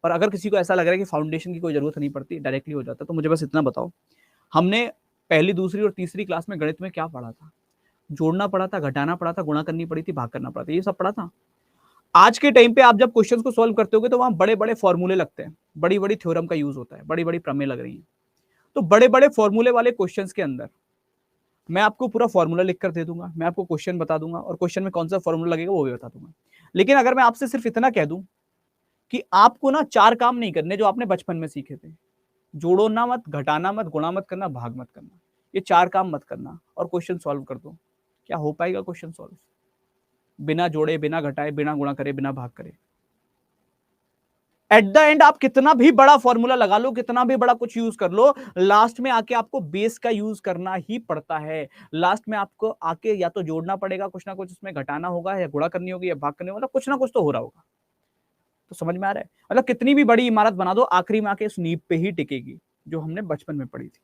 और अगर किसी को ऐसा लग रहा है कि फाउंडेशन की कोई जरूरत नहीं पड़ती, डायरेक्टली हो जाता, तो मुझे बस इतना बताओ, हमने पहली, दूसरी और तीसरी क्लास में गणित में क्या पढ़ा था? जोड़ना पड़ा था, घटाना पड़ा था, गुणा करनी पड़ी थी, भाग करना पड़ा था, ये सब पढ़ा था। आज के टाइम पे आप जब क्वेश्चंस को सॉल्व करते होगे तो वहां बड़े बड़े फॉर्मूले लगते हैं, बड़ी बड़ी थ्योरम का यूज होता है, बड़ी बड़ी प्रमेय लग रही हैं। तो बड़े बड़े फॉर्मूले वाले क्वेश्चंस के अंदर मैं आपको पूरा फॉर्मूला लिख कर दे दूंगा, मैं आपको क्वेश्चन बता दूंगा, और क्वेश्चन में कौन सा फॉर्मूला लगेगा वो भी बता दूंगा। लेकिन अगर मैं आपसे सिर्फ इतना कह दूं कि आपको ना 4 काम नहीं करने जो आपने बचपन में सीखे थे, जोड़ना मत, घटाना मत, गुणा मत करना, भाग मत करना, ये 4 काम मत करना, और क्वेश्चन सॉल्व कर दो, क्या हो पाएगा क्वेश्चन सॉल्व? बिना जोड़े, बिना घटाए, बिना गुणा करे, बिना भाग करे। एट द एंड आप कितना भी बड़ा फॉर्मूला लगा लो, कितना भी बड़ा कुछ यूज कर लो, लास्ट में आके आपको बेस का यूज करना ही पड़ता है। लास्ट में आपको आके या तो जोड़ना पड़ेगा, कुछ ना कुछ उसमें घटाना होगा, या गुणा करनी होगी, या भाग करनी होगा, कुछ ना कुछ तो हो रहा होगा। तो समझ में आ रहा है? मतलब कितनी भी बड़ी इमारत बना दो, आखिरी में आके उस नींव पे ही टिकेगी, जो हमने बचपन में पढ़ी थी।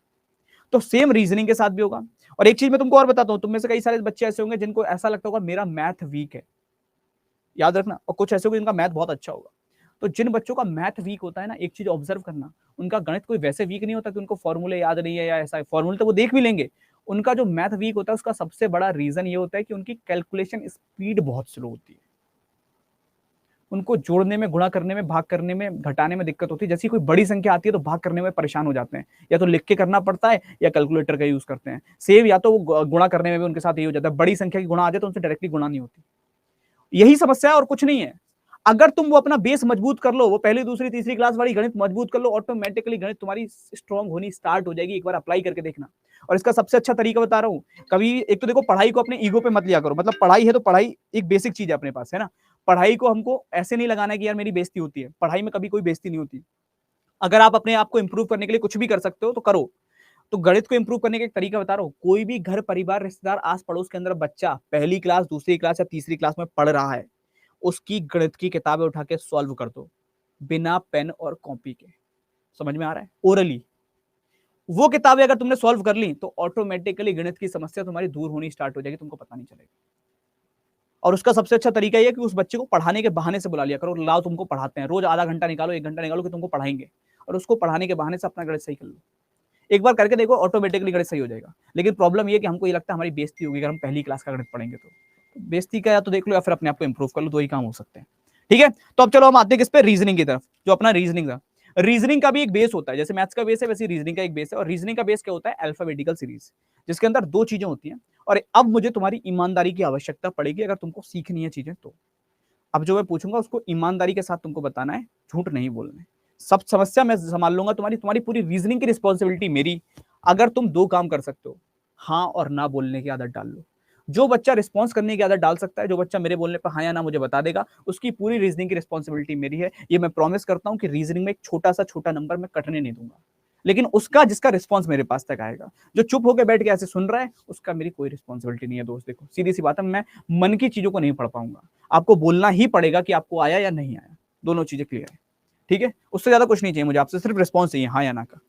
तो सेम रीजनिंग के साथ भी होगा। और एक चीज मैं तुमको और बताता हूं, तुम में से कई सारे बच्चे ऐसे होंगे जिनको ऐसा लगता होगा मेरा मैथ वीक है, याद रखना, और कुछ ऐसे होंगे जिनका मैथ बहुत अच्छा होगा। तो जिन बच्चों का मैथ वीक होता है ना, एक चीज ऑब्जर्व करना, उनका गणित कोई वैसे वीक नहीं होता कि उनको फॉर्मूले याद नहीं है या ऐसा, फॉर्मूले तो वो देख भी लेंगे। उनका जो मैथ वीक होता है उसका सबसे बड़ा रीजन ये होता है कि उनकी कैलकुलेशन स्पीड बहुत स्लो होती है। उनको जोड़ने में, गुणा करने में, भाग करने में, घटाने में दिक्कत होती है। जैसी कोई बड़ी संख्या आती है तो भाग करने में परेशान हो जाते हैं, या तो लिख के करना पड़ता है या कैलकुलेटर का यूज करते हैं। सेम, या तो वो गुणा करने में भी उनके साथ यही हो जाता है, बड़ी संख्या की गुणा आ जाए तो उनसे डायरेक्टली गुणा नहीं होती। यही समस्या है और कुछ नहीं है। अगर तुम वो अपना बेस मजबूत कर लो, वो पहली, दूसरी, तीसरी क्लास वाली गणित मजबूत कर लो, ऑटोमेटिकली गणित तुम्हारी स्ट्रांग होनी स्टार्ट हो जाएगी। एक बार अप्लाई करके देखना। और इसका सबसे अच्छा तरीका बता रहा हूँ, कभी एक तो देखो, पढ़ाई को अपने ईगो पे मत लिया करो। मतलब पढ़ाई है तो पढ़ाई एक बेसिक चीज है अपने पास, है ना? पढ़ाई को हमको ऐसे नहीं लगाना है कि यार मेरी बेइज्जती होती है। पढ़ाई में कभी कोई बेइज्जती नहीं होती। अगर आप अपने आप को इंप्रूव करने के लिए कुछ भी कर सकते हो तो करो। तो गणित को इंप्रूव करने का एक तरीका बता रहा हूँ। कोई भी घर, परिवार, रिश्तेदार, आस पड़ोस के अंदर बच्चा पहली क्लास, दूसरी क्लास या तीसरी क्लास में पढ़ रहा है, उसकी गणित की किताबें उठा के सॉल्व कर दो, बिना पेन और कॉपी के। समझ में आ रहा है? ओरली वो किताबें अगर तुमने सॉल्व कर ली तो ऑटोमेटिकली गणित की समस्या तुम्हारी दूर होनी स्टार्ट हो जाएगी, तुमको पता नहीं चलेगा। और उसका सबसे अच्छा तरीका यह कि उस बच्चे को पढ़ाने के बहाने से बुला लिया करो, लाओ तुमको पढ़ाते हैं, रोज आधा घंटा निकालो, 1 घंटा निकालो कि तुमको पढ़ाएंगे, और उसको पढ़ाने के बहाने से अपना गणित सही कर लो। एक बार करके देखो, ऑटोमेटिकली गणित सही हो जाएगा। लेकिन प्रॉब्लम ये है कि हमको ये लगता है हमारी बेइज्जती होगी अगर हम पहली क्लास का गणित पढ़ेंगे तो बेइज्जती का या तो देख लो या फिर अपने आप को इंप्रूव कर लो, दो ही काम हो सकते हैं। ठीक है, तो अब चलो हम आते हैं किस पे, रीजनिंग की तरफ। जो अपना रीजनिंग था, रीजनिंग का भी एक बेस होता है, जैसे मैथ्स का बेस है वैसे रीजनिंग का एक बेस है। और रीजनिंग का बेस क्या होता है? अल्फाबेटिकल सीरीज, जिसके अंदर 2 चीजें होती हैं। और अब मुझे तुम्हारी ईमानदारी की आवश्यकता पड़ेगी अगर तुमको सीखनी है चीजें तो। अब जो मैं पूछूंगा उसको ईमानदारी के साथ तुमको बताना है, झूठ नहीं बोलना है। सब समस्या मैं संभाल लूंगा, तुम्हारी तुम्हारी पूरी रीजनिंग की रिस्पॉन्सिबिलिटी मेरी। अगर तुम 2 काम कर सकते हो, हाँ और ना बोलने की आदत डाल लो। जो बच्चा रिस्पॉन्स करने की आदत डाल सकता है, जो बच्चा मेरे बोलने पर हाँ या ना मुझे बता देगा, उसकी पूरी रीजनिंग की रिस्पॉन्सिबिलिटी मेरी है। ये मैं प्रॉमिस करता हूं कि रीजनिंग में एक छोटा नंबर मैं कटने नहीं दूंगा। लेकिन उसका, जिसका रिस्पॉन्स मेरे पास तक आएगा, जो चुप होकर बैठ के ऐसे सुन रहा है, उसका मेरी कोई रिस्पॉन्सिबिलिटी नहीं है दोस्त। देखो सीधी सी बात है, मैं मन की चीजों को नहीं पढ़ पाऊंगा। आपको बोलना ही पड़ेगा कि आपको आया या नहीं आया, दोनों चीजें क्लियर है। ठीक है, उससे ज्यादा कुछ नहीं चाहिए मुझे आपसे, सिर्फ रिस्पॉन्स चाहिए हाँ या ना का।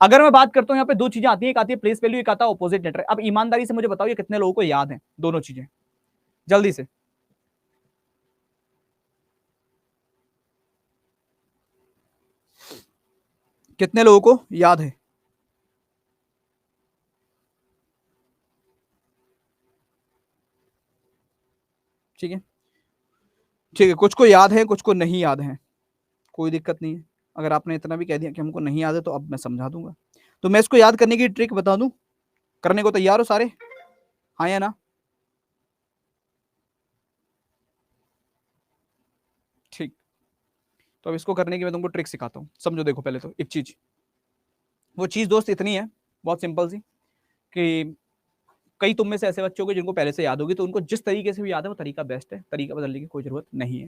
अगर मैं बात करता हूं, यहाँ पे 2 चीजें आती है, एक आती है प्लेस वैल्यू, एक आता है ऑपोजिट नेटवर्क। अब ईमानदारी से मुझे बताओ ये कितने लोगों को याद है दोनों चीजें, जल्दी से। कितने लोगों को याद है? ठीक है, ठीक है, कुछ को याद है, कुछ को नहीं याद है, कोई दिक्कत नहीं है। अगर आपने इतना भी कह दिया कि हमको नहीं याद है तो अब मैं समझा दूंगा। तो मैं इसको याद करने की ट्रिक बता दूं, करने को तैयार हो सारे? हाँ या ना? ठीक। तो अब इसको करने की मैं तुमको ट्रिक सिखाता हूँ, समझो। देखो पहले तो एक चीज, वो चीज दोस्त इतनी है, बहुत सिंपल सी, कि कई तुम में से ऐसे बच्चे होंगे जिनको पहले से याद होगी, तो उनको जिस तरीके से भी याद है वो तरीका बेस्ट है, तरीका बदलने की कोई जरूरत नहीं है।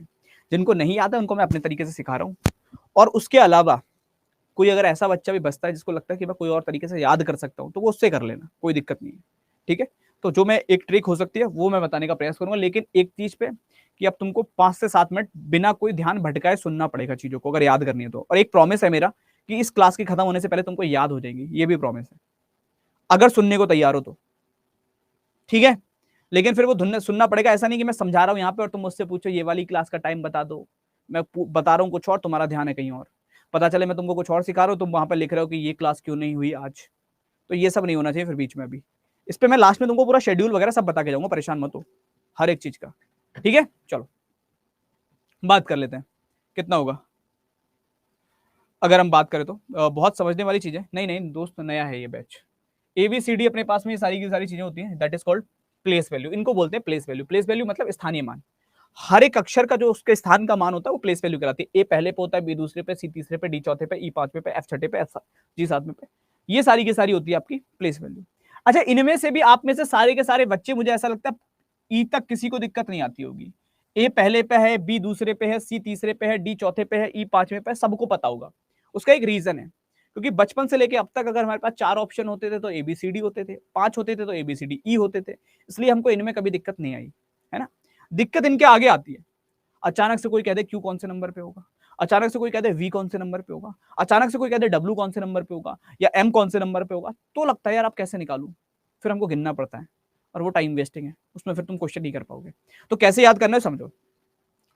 जिनको नहीं याद है उनको मैं अपने तरीके से सिखा रहा हूँ। और उसके अलावा कोई अगर ऐसा बच्चा भी बचता है जिसको लगता है कि मैं कोई और तरीके से याद कर सकता हूँ, तो वो उससे कर लेना, कोई दिक्कत नहीं है। ठीक है, तो जो मैं एक ट्रिक हो सकती है वो मैं बताने का प्रयास करूंगा, लेकिन एक चीज पे, कि अब तुमको 5 से 7 मिनट बिना कोई ध्यान भटकाए सुनना पड़ेगा चीजों को, अगर याद करनी है तो। और एक प्रॉमिस है मेरा कि इस क्लास के खत्म होने से पहले तुमको याद हो जाएगी, ये भी प्रॉमिस है, अगर सुनने को तैयार हो तो। ठीक है, लेकिन फिर वो धुनने सुनना पड़ेगा, ऐसा नहीं कि मैं समझा रहा हूं यहाँ पे और तुम मुझसे पूछो ये वाली क्लास का टाइम बता दो, मैं बता रहा हूँ कुछ और, तुम्हारा ध्यान है कहीं और, पता चले मैं तुमको कुछ और सिखा रहा हूँ, तुम वहां पर लिख रहे हो कि ये क्लास क्यों नहीं हुई आज। तो ये सब नहीं होना चाहिए फिर बीच में। अभी इस पे मैं लास्ट में तुमको पूरा शेड्यूल वगैरह सब बता के जाऊंगा, परेशान मत हो हर एक चीज का। ठीक है, चलो बात कर लेते हैं, कितना होगा। अगर हम बात करें तो बहुत समझने वाली चीज है। नहीं नहीं दोस्त, नया है ये बैच। एबीसीडी अपने पास में ये सारी की सारी चीजें होती हैं, that is called place value. इनको बोलते हैं प्लेस वैल्यू। प्लेस वैल्यू मतलब स्थानीय मान। हर एक अक्षर का जो उसके स्थान का मान होता है वो प्लेस वैल्यू कहलाती है। ए पहले पे होता है, बी दूसरे पे, सी तीसरे पे, डी चौथे पे, ई पांचवे पे, एफ छठे पे, एफ जी सातवें पे। ये सारी की सारी होती है आपकी प्लेस वैल्यू। अच्छा, इनमें से भी आप में से सारे के सारे बच्चे, मुझे ऐसा लगता है ई तक किसी को दिक्कत नहीं आती होगी। ए पहले पे है, बी दूसरे पे है, सी तीसरे पे है, डी चौथे पे है, ई पांचवें पे है, सबको पता होगा। उसका एक रीजन है, क्योंकि बचपन से लेके अब तक अगर हमारे पास 4 ऑप्शन होते थे तो एबीसीडी होते थे, 5 होते थे तो एबीसीडी ई होते थे, इसलिए हमको इनमें कभी दिक्कत नहीं आई, है ना। दिक्कत इनके आगे आती है, अचानक से कोई कह दे क्यू कौन से नंबर पे होगा, अचानक से कोई कह दे वी कौन से नंबर पे होगा, अचानक से कोई कह दे डब्ल्यू कौन से नंबर पे होगा, या एम कौन से नंबर पे होगा, तो लगता है यार आप कैसे निकालू, फिर हमको गिनना पड़ता है, और वो टाइम वेस्टिंग है, उसमें फिर तुम क्वेश्चन नहीं कर पाओगे। तो कैसे याद करना है समझो,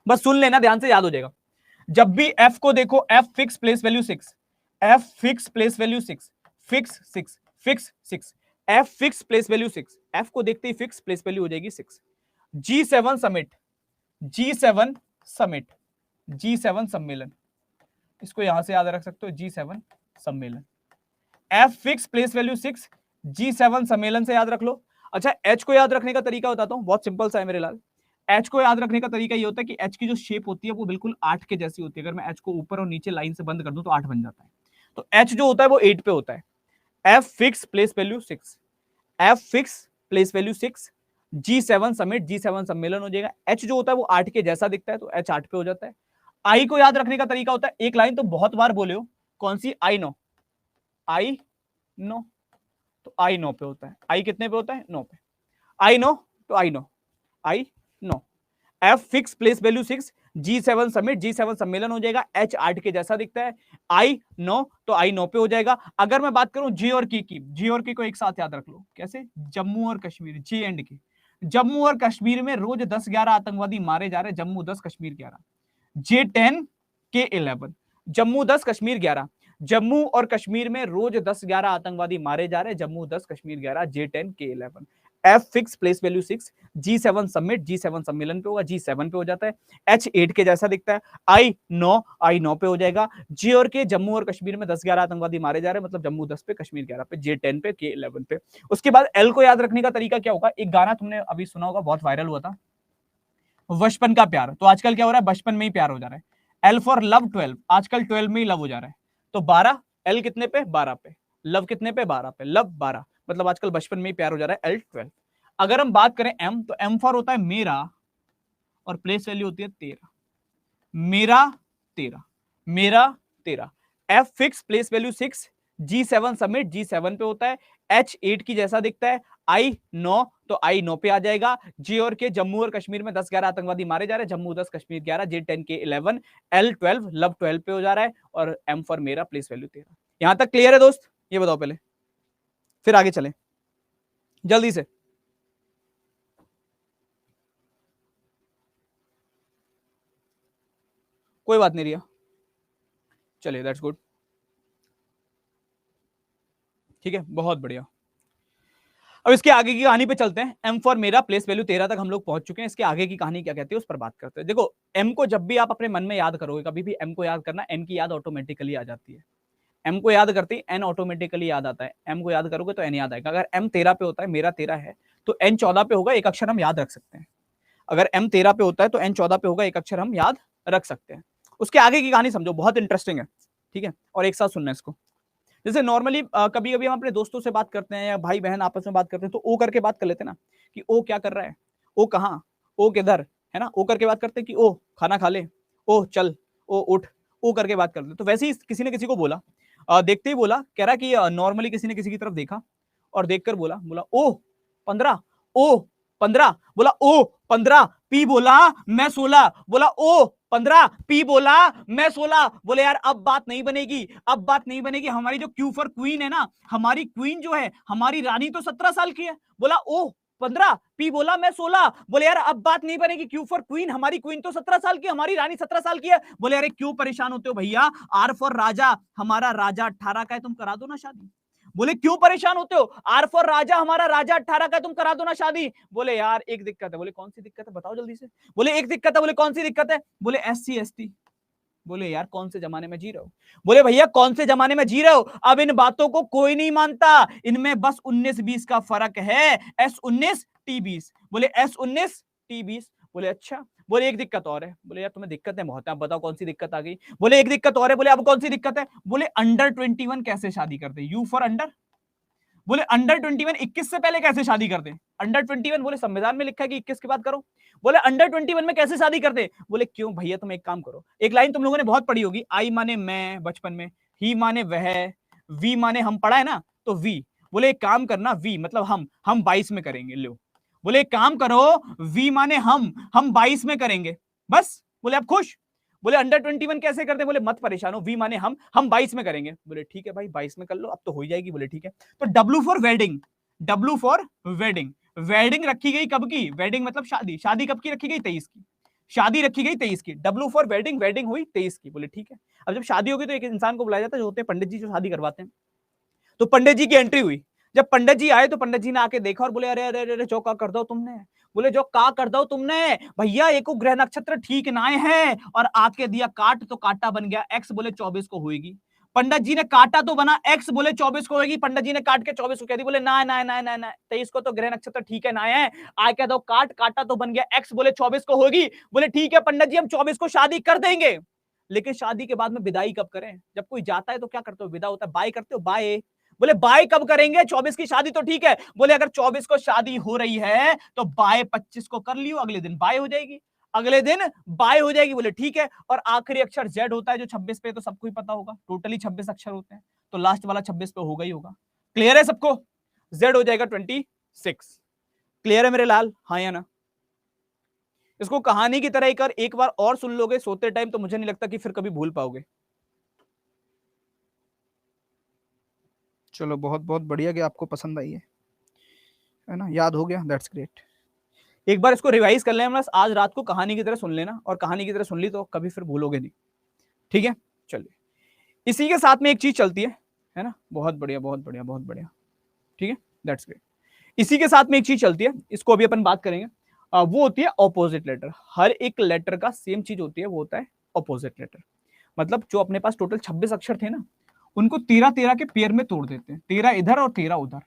बस सुन लेना ध्यान से, याद हो जाएगा। जब भी एफ को देखो, F fix place value 6, F fix place value 6, fix 6, fix 6, F fix place value 6, F को देखते ही फिक्स प्लेस वैल्यू हो जाएगी 6। G7 summit, G7 summit, G7 सम्मेलन, इसको यहां से याद रख सकते हो, G7 सम्मेलन। F fix place value 6, G7 सम्मेलन से याद रख लो। अच्छा, एच को याद रखने का तरीका बताता हूं, बहुत सिंपल सा है मेरे लाल। एच को याद रखने का तरीका ये होता है कि एच की जो शेप होती है वो बिल्कुल 8 के जैसी होती है। अगर मैं एच को ऊपर और नीचे लाइन से बंद कर दूं तो 8 बन जाता है। तो एच जो होता है वो 8 पे होता है। F fix place value 6, F fix place value 6, G7 summit, G7 सम्मेलन हो जाएगा। एच जो होता है वो 8 के जैसा दिखता है तो एच 8 पे हो जाता है। आई को याद रखने का तरीका होता है, एक लाइन तो बहुत बार बोले हो, कौन सी? आई नो, आई नो, तो आई नो पे होता है। आई कितने पे होता है? 9 पे। आई नो, तो I know, I know. F fix place value 6, G7 summit, G7 सम्मेलन हो जाएगा, एच 8 के जैसा दिखता है। आई नो, तो आई नो पे हो जाएगा। अगर मैं बात करूं जी और की, जी और की को एक साथ याद रख लो, कैसे? जम्मू और कश्मीर, जी एंड की। जम्मू और कश्मीर में रोज 10-11 आतंकवादी मारे जा रहे, जम्मू 10 कश्मीर 11, J10 K11, जम्मू 10 कश्मीर 11। जम्मू और कश्मीर में रोज 10-11 आतंकवादी मारे जा रहे, Jammu 10 Kashmir 11, J10 K11। F fix place value 6, G7 summit, G7 सम्मेलन पे होगा, G7 पे हो जाता है। एच 8 के जैसा दिखता है। आई 9, आई 9 पे हो जाएगा। जी और के, जम्मू और कश्मीर में 10-11 आतंकवादी मारे जा रहे, मतलब जम्मू 10 पे, कश्मीर 11 पे, J10 पे, K11 पे। उसके बाद एल को याद रखने का तरीका क्या होगा? एक गाना तुमने अभी सुना होगा, बहुत वायरल हुआ था, बचपन का प्यार। तो आजकल क्या हो रहा है? बचपन में ही प्यार हो जा रहा है। एल फॉर लव 12, आजकल 12 में ही लव हो जा रहा है। तो 12, एल कितने पे? 12 पे। लव कितने पे? 12 पे। लव 12, मतलब आजकल बचपन में ही प्यार हो जा रहा है, एल 12। अगर हम बात करें एम, तो एम फॉर होता है मेरा, और प्लेस वैल्यू होती है 13, मेरा 13, मेरा 13। F fix place value 6, G7 summit, G7 पे होता है। एच 8 की जैसा दिखता है। आई 9, तो आई 9 पे आ जाएगा। जी और के, जम्मू और कश्मीर में 10-11 आतंकवादी मारे जा रहे हैं, Jammu 10 Kashmir 11, J10 K11, L 12, love 12 पे हो जा रहा है, और एम फॉर मेरा, प्लेस वैल्यू 13। यहां तक क्लियर है दोस्त? ये बताओ पहले, फिर आगे चले जल्दी से। कोई बात नहीं रिया, चलिए दैट्स गुड। ठीक है, बहुत बढ़िया। अब इसके आगे की कहानी पे चलते हैं। एम फॉर मेरा, प्लेस वैल्यू 13 तक हम लोग पहुंच चुके हैं। इसके आगे की कहानी क्या कहती है उस पर बात करते हैं। देखो, एम को जब भी आप अपने मन में याद करोगे, कभी भी एम को याद करना, एन की याद ऑटोमेटिकली आ जाती है। एम को याद करते ही एन ऑटोमेटिकली याद आता है। एम को याद करोगे तो एन याद आएगा। अगर एम 13 पे होता है, मेरा 13 है, तो एन 14 पे होगा, एक अक्षर हम याद रख सकते हैं। अगर एम 13 पे होता है तो एन 14 पे होगा, एक अक्षर हम याद रख सकते हैं। उसके आगे की कहानी समझो, बहुत इंटरेस्टिंग है, ठीक है, और एक साथ सुनना इसको। जैसे नॉर्मली कभी कभी हम अपने दोस्तों से बात करते हैं या भाई बहन आपस में बात करते हैं, तो ओ करके बात कर लेते हैं ना, कि ओ क्या कर रहा है, ओ कहाँ, ओ किधर, है ना। ओ करके बात करते हैं कि ओ खाना खा ले, ओ चल, ओ उठ, ओ करके बात करते हैं। तो वैसे ही किसी ने किसी को बोला, देखते ही बोला, कह रहा कि नॉर्मली किसी ने किसी की तरफ देखा और देखकर बोला, ओ 15, ओ 15, बोला ओ 15, पी बोला मैं 16, बोला ओ 15, पी बोला मैं 16। बोले यार अब बात नहीं बनेगी, अब बात नहीं बनेगी। हमारी जो क्यू फॉर क्वीन है ना, हमारी क्वीन जो है, हमारी रानी तो 17 साल की है। बोला ओ 15, पी बोला मैं 16। बोले यार अब बात नहीं बनेगी, क्यू फॉर क्वीन, हमारी क्वीन तो 17 साल की, हमारी रानी 17 साल की है। बोले अरे क्यों परेशान होते हो भैया, आर फॉर राजा, हमारा राजा 18 का है, तुम करा दो ना शादी। बोले क्यों परेशान होते हो, आर फॉर राजा, हमारा राजा 18 का है, तुम करा दो ना शादी। बोले यार एक दिक्कत है। बोले कौन सी दिक्कत है, बताओ जल्दी से। बोले एक दिक्कत है। बोले कौन सी दिक्कत है। बोले SC ST। बोले यार कौन से जमाने में जी रहे हो। बोले भैया कौन से जमाने में जी रहे हो, अब इन बातों को कोई नहीं मानता, इनमें बस 19-20 का फर्क है, S19 T20। बोले S19 T20। बोले अच्छा। बोले एक दिक्कत और है। बोले यार तुम्हें दिक्कत है बहुत है, आप बताओ कौन सी दिक्कत आ गई। बोले एक दिक्कत और है। बोले अब कौन सी दिक्कत है। बोले अंडर 21 कैसे शादी करते, यू फॉर अंडर। बोले अंडर 21 21 से पहले कैसे शादी करते। अंडर 21, बोले संविधान में लिखा है कि 21 के बाद करो। बोले अंडर 21 में कैसे शादी करते। बोले क्यों भैया, तुम एक काम करो, एक लाइन तुम लोगों ने बहुत पढ़ी होगी, आई माने मैं बचपन में, ही माने वह, वी माने हम, पढ़ा है ना, तो वी। बोले एक काम करना, वी मतलब हम 22 में करेंगे, लो। बोले एक काम करो, वी माने हम 22 में करेंगे, बस। बोले आप खुश। बोले अंडर 21 कैसे करते। बोले मत परेशान हो, वी माने हम 22 में करेंगे। बोले ठीक है भाई 22 में कर लो, अब तो हो जाएगी। बोले ठीक है। तो W for wedding, W for wedding, wedding रखी गई कब की, वेडिंग मतलब शादी, शादी कब की रखी गई, 23 की, शादी रखी गई 23 की। W फॉर वेडिंग, वेडिंग हुई 23 की। बोले ठीक है। अब जब शादी होगी तो एक इंसान को बुलाया जाता है, जो होते हैं पंडित जी, जो शादी करवाते हैं। तो पंडित जी की एंट्री हुई। जब पंडित जी आए तो पंडित जी ने आके देखा और बोले अरे अरे अरे जो का कर दो तुमने। बोले जो का कर दो तुमने भैया, एको ग्रह नक्षत्र ठीक ना है और आके दिया काट, तो काटा बन गया X। बोले 24 को होगी। पंडित जी ने काटा तो बना X, बोले 24 को होगी। पंडित जी ने काट के 24 को कह दी। बोले ना ना ना ना ना 23 को तो ग्रह नक्षत्र ठीक है ना है, आ कह दो काट, काटा तो बन गया X, बोले 24 को होगी। बोले ठीक है पंडित जी, हम 24 को शादी कर देंगे, लेकिन शादी के बाद में विदाई कब करें। जब कोई जाता है तो क्या करते हो, विदा होता है, बाय करते हो, बाय। बोले बाय कब करेंगे, 24 की शादी तो ठीक है। बोले अगर 24 को शादी हो रही है तो बाय 25 को कर लियो, अगले दिन बाय हो जाएगी, अगले दिन बाय हो जाएगी। बोले ठीक है। और आखिरी अक्षर जेड होता है जो 26 पे, तो सबको ही पता होगा, टोटली 26 अक्षर होते हैं, तो लास्ट वाला 26 पे होगा ही होगा। क्लियर है सबको, जेड हो जाएगा 26। क्लियर है मेरे लाल, हाँ या ना। इसको कहानी की तरह एक बार और सुन लोगे सोते टाइम, तो मुझे नहीं लगता कि फिर कभी भूल पाओगे। चलो बहुत बहुत बढ़िया कि आपको पसंद आई है ना, याद हो गया, दैट्स ग्रेट। एक बार इसको रिवाइज कर लेना, आज रात को कहानी की तरह सुन लेना, और कहानी की तरह सुन ली तो कभी फिर भूलोगे नहीं, ठीक है। चलिए, इसी के साथ में एक चीज चलती है ना, बहुत बढ़िया बहुत बढ़िया बहुत बढ़िया, ठीक है, दैट्स ग्रेट। इसी के साथ में एक चीज चलती है, इसको अभी अपन बात करेंगे, वो होती है ऑपोजिट लेटर। हर एक लेटर का सेम चीज होती है, वो होता है ऑपोजिट लेटर। मतलब जो अपने पास टोटल 26 अक्षर थे ना, उनको 13-13 के पेयर में तोड़ देते हैं, 13 इधर और 13 उधर।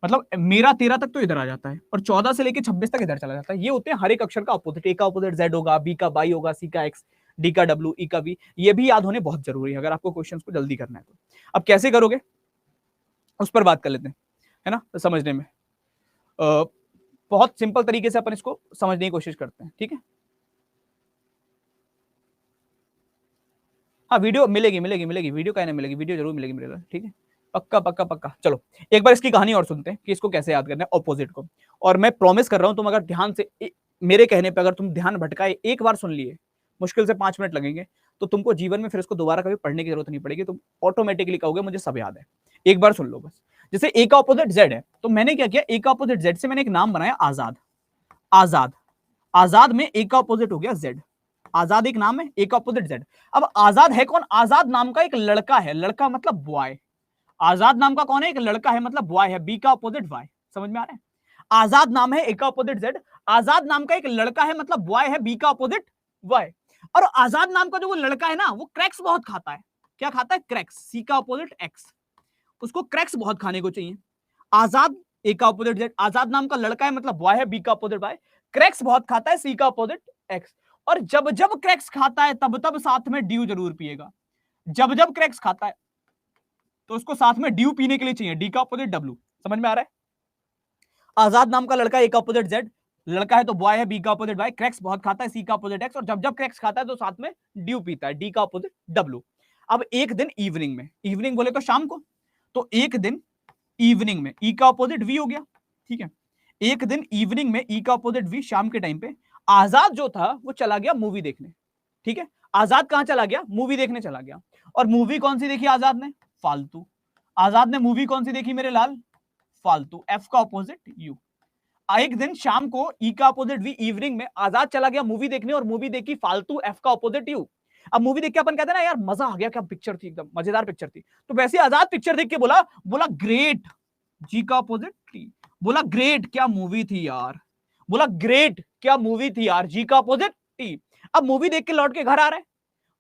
मतलब मेरा 13 तक तो इधर आ जाता है और 14 से लेके 26 तक इधर चला जाता है। ये होते हैं हर एक अक्षर का ऑपोजिट। ए का ऑपोजिट जेड होगा, बी का वाई होगा, सी का एक्स, डी का डब्ल्यू, ई का वी। ये भी याद होने बहुत जरूरी है अगर आपको क्वेश्चंस को जल्दी करना है तो। अब कैसे करोगे उस पर बात कर लेते हैं, है ना, समझने में बहुत सिंपल तरीके से अपन इसको समझने की कोशिश करते हैं, ठीक है। हाँ वीडियो मिलेगी मिलेगी मिलेगी, वीडियो कहने मिलेगी, वीडियो जरूर मिलेगी मेरे, ठीक है, पक्का पक्का पक्का। चलो एक बार इसकी कहानी और सुनते हैं कि इसको कैसे याद करना है ऑपोजिट को। और मैं प्रॉमिस कर रहा हूं, तुम अगर ध्यान से मेरे कहने पे अगर तुम ध्यान भटकाए, एक बार सुन लिए, मुश्किल से 5 मिनट लगेंगे, तो तुमको जीवन में फिर इसको दोबारा कभी पढ़ने की जरूरत नहीं पड़ेगी, तुम ऑटोमेटिकली कहोगे मुझे सब याद है। एक बार सुन लो बस। जैसे ए का ऑपोजिट जेड है, तो मैंने क्या किया, ए का ऑपोजिट जेड से मैंने एक नाम बनाया आजाद। आजाद, आजाद में ए का ऑपोजिट हो गया जेड। आजाद एक नाम है, ए का ऑपोजिट जेड। अब आजाद है कौन, आजाद नाम का एक लड़का है, लड़का मतलब बॉय। आजाद नाम का कौन है? एक लड़का है, मतलब बॉय है, बी का अपोजिट वाई। समझ में आ रहा है? आजाद नाम है, ए का अपोजिट जेड। आजाद नाम का एक लड़का है, मतलब बॉय है, बी का अपोजिट वाई। और आजाद नाम का जो वो लड़का है ना, वो क्रैक्स बहुत खाता है। क्या खाता है? क्रैक्स। सी का अपोजिट एक्स, उसको क्रैक्स बहुत खाने को चाहिए। आजाद, ए का अपोजिट जेड। आजाद नाम का लड़का है, मतलब बॉय है, बी का अपोजिट वाई। क्रैक्स बहुत खाता है, सी का अपोजिट एक्स। और जब जब क्रैक्स खाता है तब तब साथ में ड्यू जरूर पिएगा। जब जब क्रैक्स खाता है तो उसको साथ में ड्यू पीने के लिए चाहिए, डी का अपोजिट डब्ल्यू। समझ में आ रहा है? आजाद नाम का लड़का, ए का अपोजिट जेड। लड़का है तो बॉय है, बी का अपोजिट वाई। क्रैक्स बहुत खाता है, सी का अपोजिट एक्स। और जब जब क्रैक्स खाता है तो साथ में ड्यू पीता है, डी का अपोजिट डब्ल्यू। अब एक दिन इवनिंग में, इवनिंग बोले तो शाम को, तो एक दिन इवनिंग में ई का अपोजिट वी हो गया। ठीक है, एक दिन इवनिंग में ई का अपोजिट वी, शाम के टाइम पे आजाद जो था वो चला गया मूवी देखने। ठीक है, आजाद कहां चला गया? मूवी देखने चला गया। और मूवी कौन सी देखी आजाद ने? फालतू। आजाद ने मूवी कौन सी देखी मेरे लाल? फालतू। एफ का अपोजिट यू। एक दिन शाम को ई का अपोजिट वी, इवनिंग में आजाद चला गया मूवी देखने, और मूवी देखी फालतू, एफ का अपोजिट यू। अब मूवी देख के अपन कहते हैं ना यार मजा आ गया, क्या पिक्चर थी, एकदम मजेदार पिक्चर थी। तो वैसे आजाद पिक्चर देख के बोला, बोला ग्रेट, जी का अपोजिट टी। बोला ग्रेट, क्या मूवी थी यार। बोला ग्रेट, क्या मूवी थी यार, जी का अपोजिट टी। अब मूवी देख के लौट के घर आ रहा है,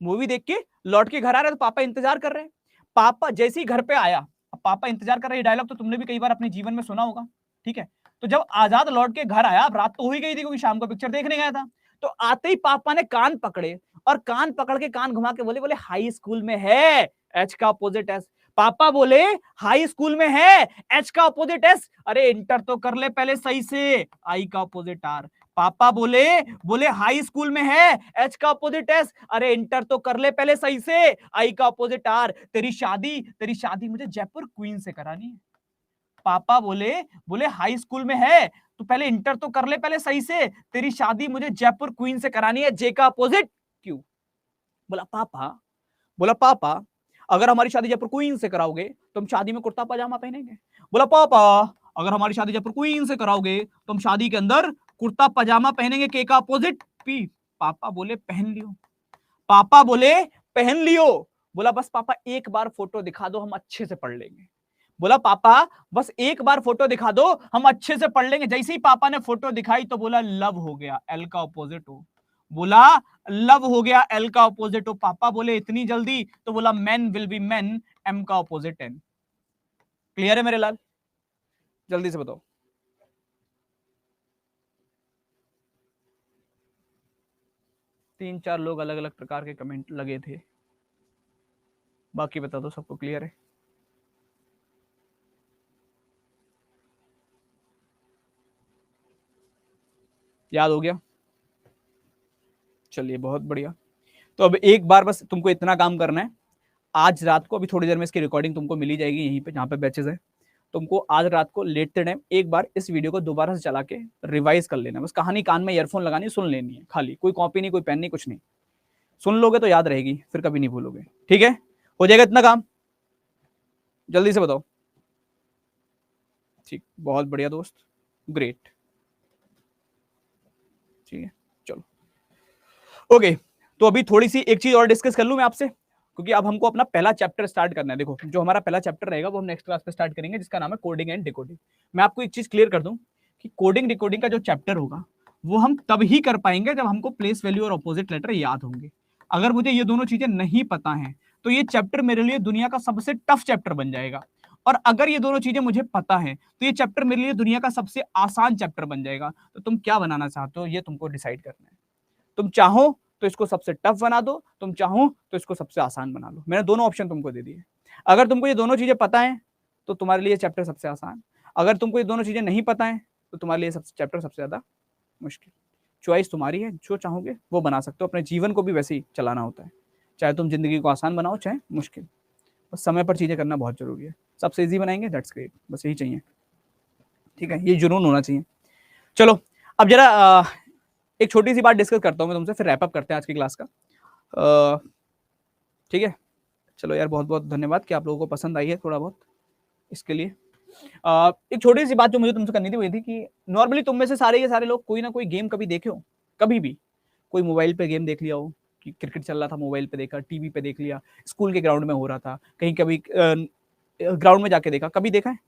मूवी देख के लौट के घर आ रहा है, तो पापा इंतजार कर रहे हैं। पापा जैसे ही घर पे आया, अब पापा इंतजार कर रहे हैं, डायलॉग तो तुमने भी कई बार अपने जीवन में सुना होगा। ठीक है, तो जब आजाद लौट के घर आया, अब रात तो हो ही गई थी क्योंकि शाम को पिक्चर देखने गया था, तो आते ही पापा ने कान पकड़े, और कान पकड़ के कान घुमा के बोले, बोले हाई स्कूल में है, एच का अपोजिट एस। पापा बोले हाई स्कूल में है, एच का अपोजिट एस। अरे इंटर तो कर ले पहले सही से, आई का अपोजिट आर। पापा बोले, बोले हाई स्कूल में है, एच का अपोजिट एस। अरे इंटर तो कर ले पहले सही से, आई का अपोजिट आर। तेरी शादी मुझे जयपुर क्वीन से करानी है। पापा बोले, बोले हाई स्कूल में है तो पहले इंटर तो कर ले पहले सही से, तेरी शादी मुझे जयपुर क्वीन से करानी है, जे का अपोजिट क्यू। बोला पापा, बोला पापा अगर हमारी शादी जयपुर क्वीन से कराओगे तो हम शादी में कुर्ता पजामा पहनेंगे। बोला पापा अगर हमारी शादी जयपुर क्वीन से कराओगे तो हम शादी के अंदर कुर्ता पजामा पहनेंगे, के का अपोजिट पी। पापा बोले पहन लियो, पापा बोले पहन लियो। बोला बस पापा एक बार फोटो दिखा दो, हम अच्छे से पढ़ लेंगे। बोला पापा बस एक बार फोटो दिखा दो, हम अच्छे से पढ़ लेंगे। जैसे ही पापा ने फोटो दिखाई तो बोला लव हो गया, एल का अपोजिट हो। बोला लव हो गया, एल का अपोजिट हो। पापा बोले इतनी जल्दी? तो बोला man will be man, M का अपोजिट एन। क्लियर है मेरे लाल? जल्दी से बताओ। तीन चार लोग अलग अलग प्रकार के कमेंट लगे थे, बाकी बता दो सबको क्लियर है? याद हो गया? चलिए बहुत बढ़िया। तो अब एक बार बस तुमको इतना काम करना है, आज रात को, अभी थोड़ी देर में इसकी रिकॉर्डिंग तुमको मिली जाएगी यहीं पे जहाँ पे बैचेस है, तुमको आज रात को लेटते टाइम एक बार इस वीडियो को दोबारा से चला के रिवाइज कर लेना। बस कहानी कान में ईयरफोन लगानी, सुन लेनी है खाली, कोई कॉपी नहीं, कोई पेन नहीं, कुछ नहीं। सुन लोगे तो याद रहेगी, फिर कभी नहीं भूलोगे। ठीक है, हो जाएगा इतना काम? जल्दी से बताओ। ठीक, बहुत बढ़िया दोस्त, ग्रेट। ठीक है, चलो ओके। तो अभी थोड़ी सी एक चीज और डिस्कस कर लूं मैं आपसे, क्योंकि अब हमको अपना पहला चैप्टर स्टार्ट करना है। देखो जो हमारा पहला चैप्टर रहेगा वो हम नेक्स्ट क्लास पे स्टार्ट करेंगे, जिसका नाम है कोडिंग एंड डिकोडिंग। मैं आपको एक चीज क्लियर कर दूं कि कोडिंग डिकोडिंग का जो चैप्टर होगा वो हम तब ही कर पाएंगे जब हमको प्लेस वैल्यू और अपोजिट लेटर याद होंगे। अगर मुझे ये दोनों चीजें नहीं पता है तो ये चैप्टर मेरे लिए दुनिया का सबसे टफ चैप्टर बन जाएगा। और अगर ये दोनों चीजें मुझे पता है तो ये चैप्टर मेरे लिए दुनिया का सबसे आसान चैप्टर बन जाएगा। तो तुम क्या बनाना चाहते हो ये तुमको डिसाइड करना है। तुम चाहो तो इसको सबसे टफ बना दो, तुम चाहो तो इसको सबसे आसान बना लो। मैंने दोनों ऑप्शन तुमको दे दिए। अगर तुमको ये दोनों चीजें पता है तो तुम्हारे लिए चैप्टर सबसे आसान, अगर तुमको ये दोनों चीजें नहीं पता है तो तुम्हारे लिए चैप्टर सबसे ज्यादा मुश्किल। चॉइस तुम्हारी है, जो चाहोगे वो बना सकते हो। अपने जीवन को भी वैसे ही चलाना होता है, चाहे तुम जिंदगी को आसान बनाओ चाहे मुश्किल, बस समय पर चीजें करना बहुत जरूरी है। सबसे ईजी बनाएंगे दैट्स ग्रेट, बस यही चाहिए। ठीक है, ये जुनून होना चाहिए। चलो अब जरा एक छोटी सी बात डिस्कस करता हूँ मैं तुमसे, फिर रैप अप करते हैं आज की क्लास का। ठीक है, चलो यार बहुत बहुत धन्यवाद कि आप लोगों को पसंद आई है थोड़ा बहुत, इसके लिए। एक छोटी सी बात जो मुझे तुमसे करनी थी वो ये थी कि नॉर्मली तुम में से सारे के सारे लोग कोई ना कोई गेम कभी देखे हो, कभी भी कोई मोबाइल पे गेम देख लिया हो कि क्रिकेट चल रहा था मोबाइल पे देखा, टीवी पे देख लिया, स्कूल के ग्राउंड में हो रहा था, कहीं कभी ग्राउंड में जाके देखा, कभी देखा है?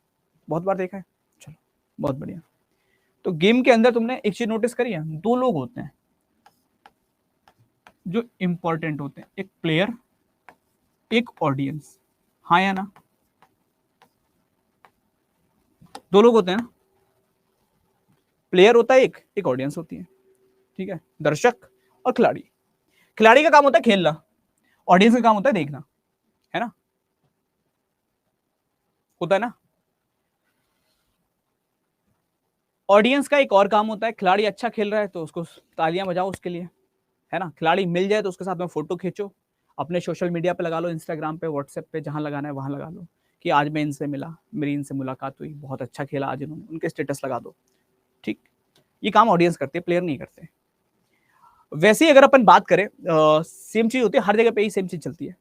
बहुत बार देखा है। चलो बहुत बढ़िया। तो गेम के अंदर तुमने एक चीज नोटिस करी है, दो लोग होते हैं जो इंपॉर्टेंट होते हैं, एक प्लेयर एक ऑडियंस। हाँ या ना? दो लोग होते हैं ना, प्लेयर होता है एक, एक ऑडियंस होती है, ठीक है, दर्शक और खिलाड़ी। खिलाड़ी का काम होता है खेलना, ऑडियंस का काम होता है देखना, है ना? होता है ना? ऑडियंस का एक और काम होता है, खिलाड़ी अच्छा खेल रहा है तो उसको तालियां बजाओ उसके लिए, है ना? खिलाड़ी मिल जाए तो उसके साथ में फोटो खींचो, अपने सोशल मीडिया पे लगा लो, इंस्टाग्राम पे, व्हाट्सएप पे, जहां लगाना है वहां लगा लो कि आज मैं इनसे मिला, मेरी इनसे मुलाकात हुई, बहुत अच्छा खेला आज इन्होंने, उनके स्टेटस लगा दो। ठीक, ये काम ऑडियंस करते हैं, प्लेयर नहीं करते। वैसे ही अगर अपन बात करें, सेम चीज होती है हर जगह पे, ही सेम चीज चलती है,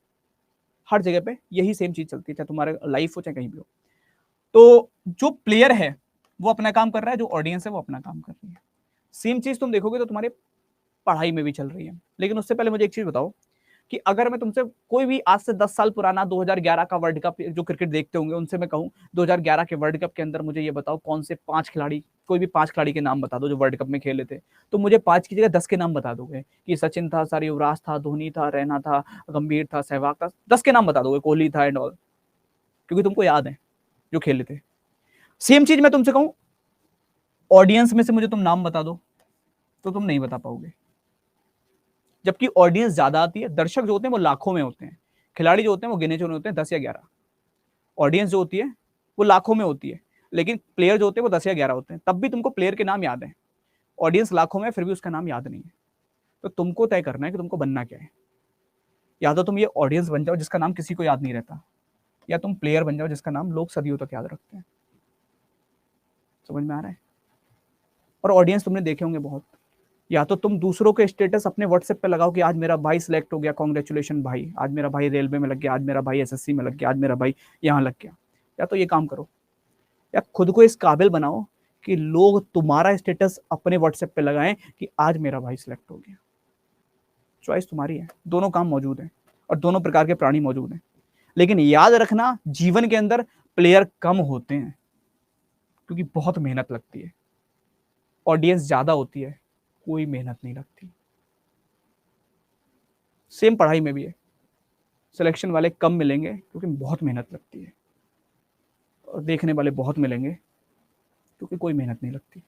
हर जगह पे यही सेम चीज चलती है, चाहे तुम्हारे लाइफ हो चाहे कहीं भी हो। तो जो प्लेयर है वो अपना काम कर रहा है, जो ऑडियंस है वो अपना काम कर रही है। सेम चीज तुम देखोगे तो तुम्हारे पढ़ाई में भी चल रही है। लेकिन उससे पहले मुझे एक चीज बताओ कि अगर मैं तुमसे कोई भी आज से 10 साल पुराना 2011 का वर्ल्ड कप, जो क्रिकेट देखते होंगे उनसे मैं कहूं 2011 के वर्ल्ड कप के अंदर मुझे ये बताओ कौन से 5 खिलाड़ी, कोई भी 5 खिलाड़ी के नाम बता दो जो वर्ल्ड कप में खेले थे, तो मुझे 5 की जगह 10 के नाम बता दोगे कि सचिन था, सर युवराज था, धोनी था, रैना था, गंभीर था, सहवाग था, 10 के नाम बता दोगे, कोहली था एंड ऑल, क्योंकि तुमको याद है जो खेले थे। सेम चीज मैं तुमसे कहूं ऑडियंस में से मुझे तुम नाम बता दो तो तुम नहीं बता पाओगे, जबकि ऑडियंस ज्यादा आती है। दर्शक जो होते हैं वो लाखों में होते हैं, खिलाड़ी जो होते हैं वो गिने चुने होते हैं 10 या 11। ऑडियंस जो होती है वो लाखों में होती है, लेकिन प्लेयर जो होते हैं वो 10 या 11 होते हैं, तब भी तुमको प्लेयर के नाम याद है। ऑडियंस लाखों में फिर भी उसका नाम याद नहीं है। तो तुमको तय करना है कि तुमको बनना क्या है। या तो तुम ये ऑडियंस बन जाओ जिसका नाम किसी को याद नहीं रहता, या तुम प्लेयर बन जाओ जिसका नाम लोग सदियों तक याद रखते हैं। समझ में आ रहा है? और ऑडियंस तुमने देखे होंगे बहुत, या तो तुम दूसरों के स्टेटस अपने व्हाट्सएप पे लगाओ कि आज मेरा भाई सिलेक्ट हो गया, कांग्रेचुलेशन भाई, आज मेरा भाई रेलवे में लग गया, आज मेरा भाई एसएससी में लग गया, आज मेरा भाई यहाँ लग गया। या तो ये काम करो, या खुद को इस काबिल बनाओ कि लोग तुम्हारा स्टेटस अपने व्हाट्सएप पे लगाएं कि आज मेरा भाई सिलेक्ट हो गया। चॉइस तुम्हारी है, दोनों काम मौजूद है और दोनों प्रकार के प्राणी मौजूद हैं। लेकिन याद रखना, जीवन के अंदर प्लेयर कम होते हैं क्योंकि बहुत मेहनत लगती है, ऑडियंस ज्यादा होती है, कोई मेहनत नहीं लगती। सेम पढ़ाई में भी है, सिलेक्शन वाले कम मिलेंगे क्योंकि बहुत मेहनत लगती है, और देखने वाले बहुत मिलेंगे क्योंकि कोई मेहनत नहीं लगती।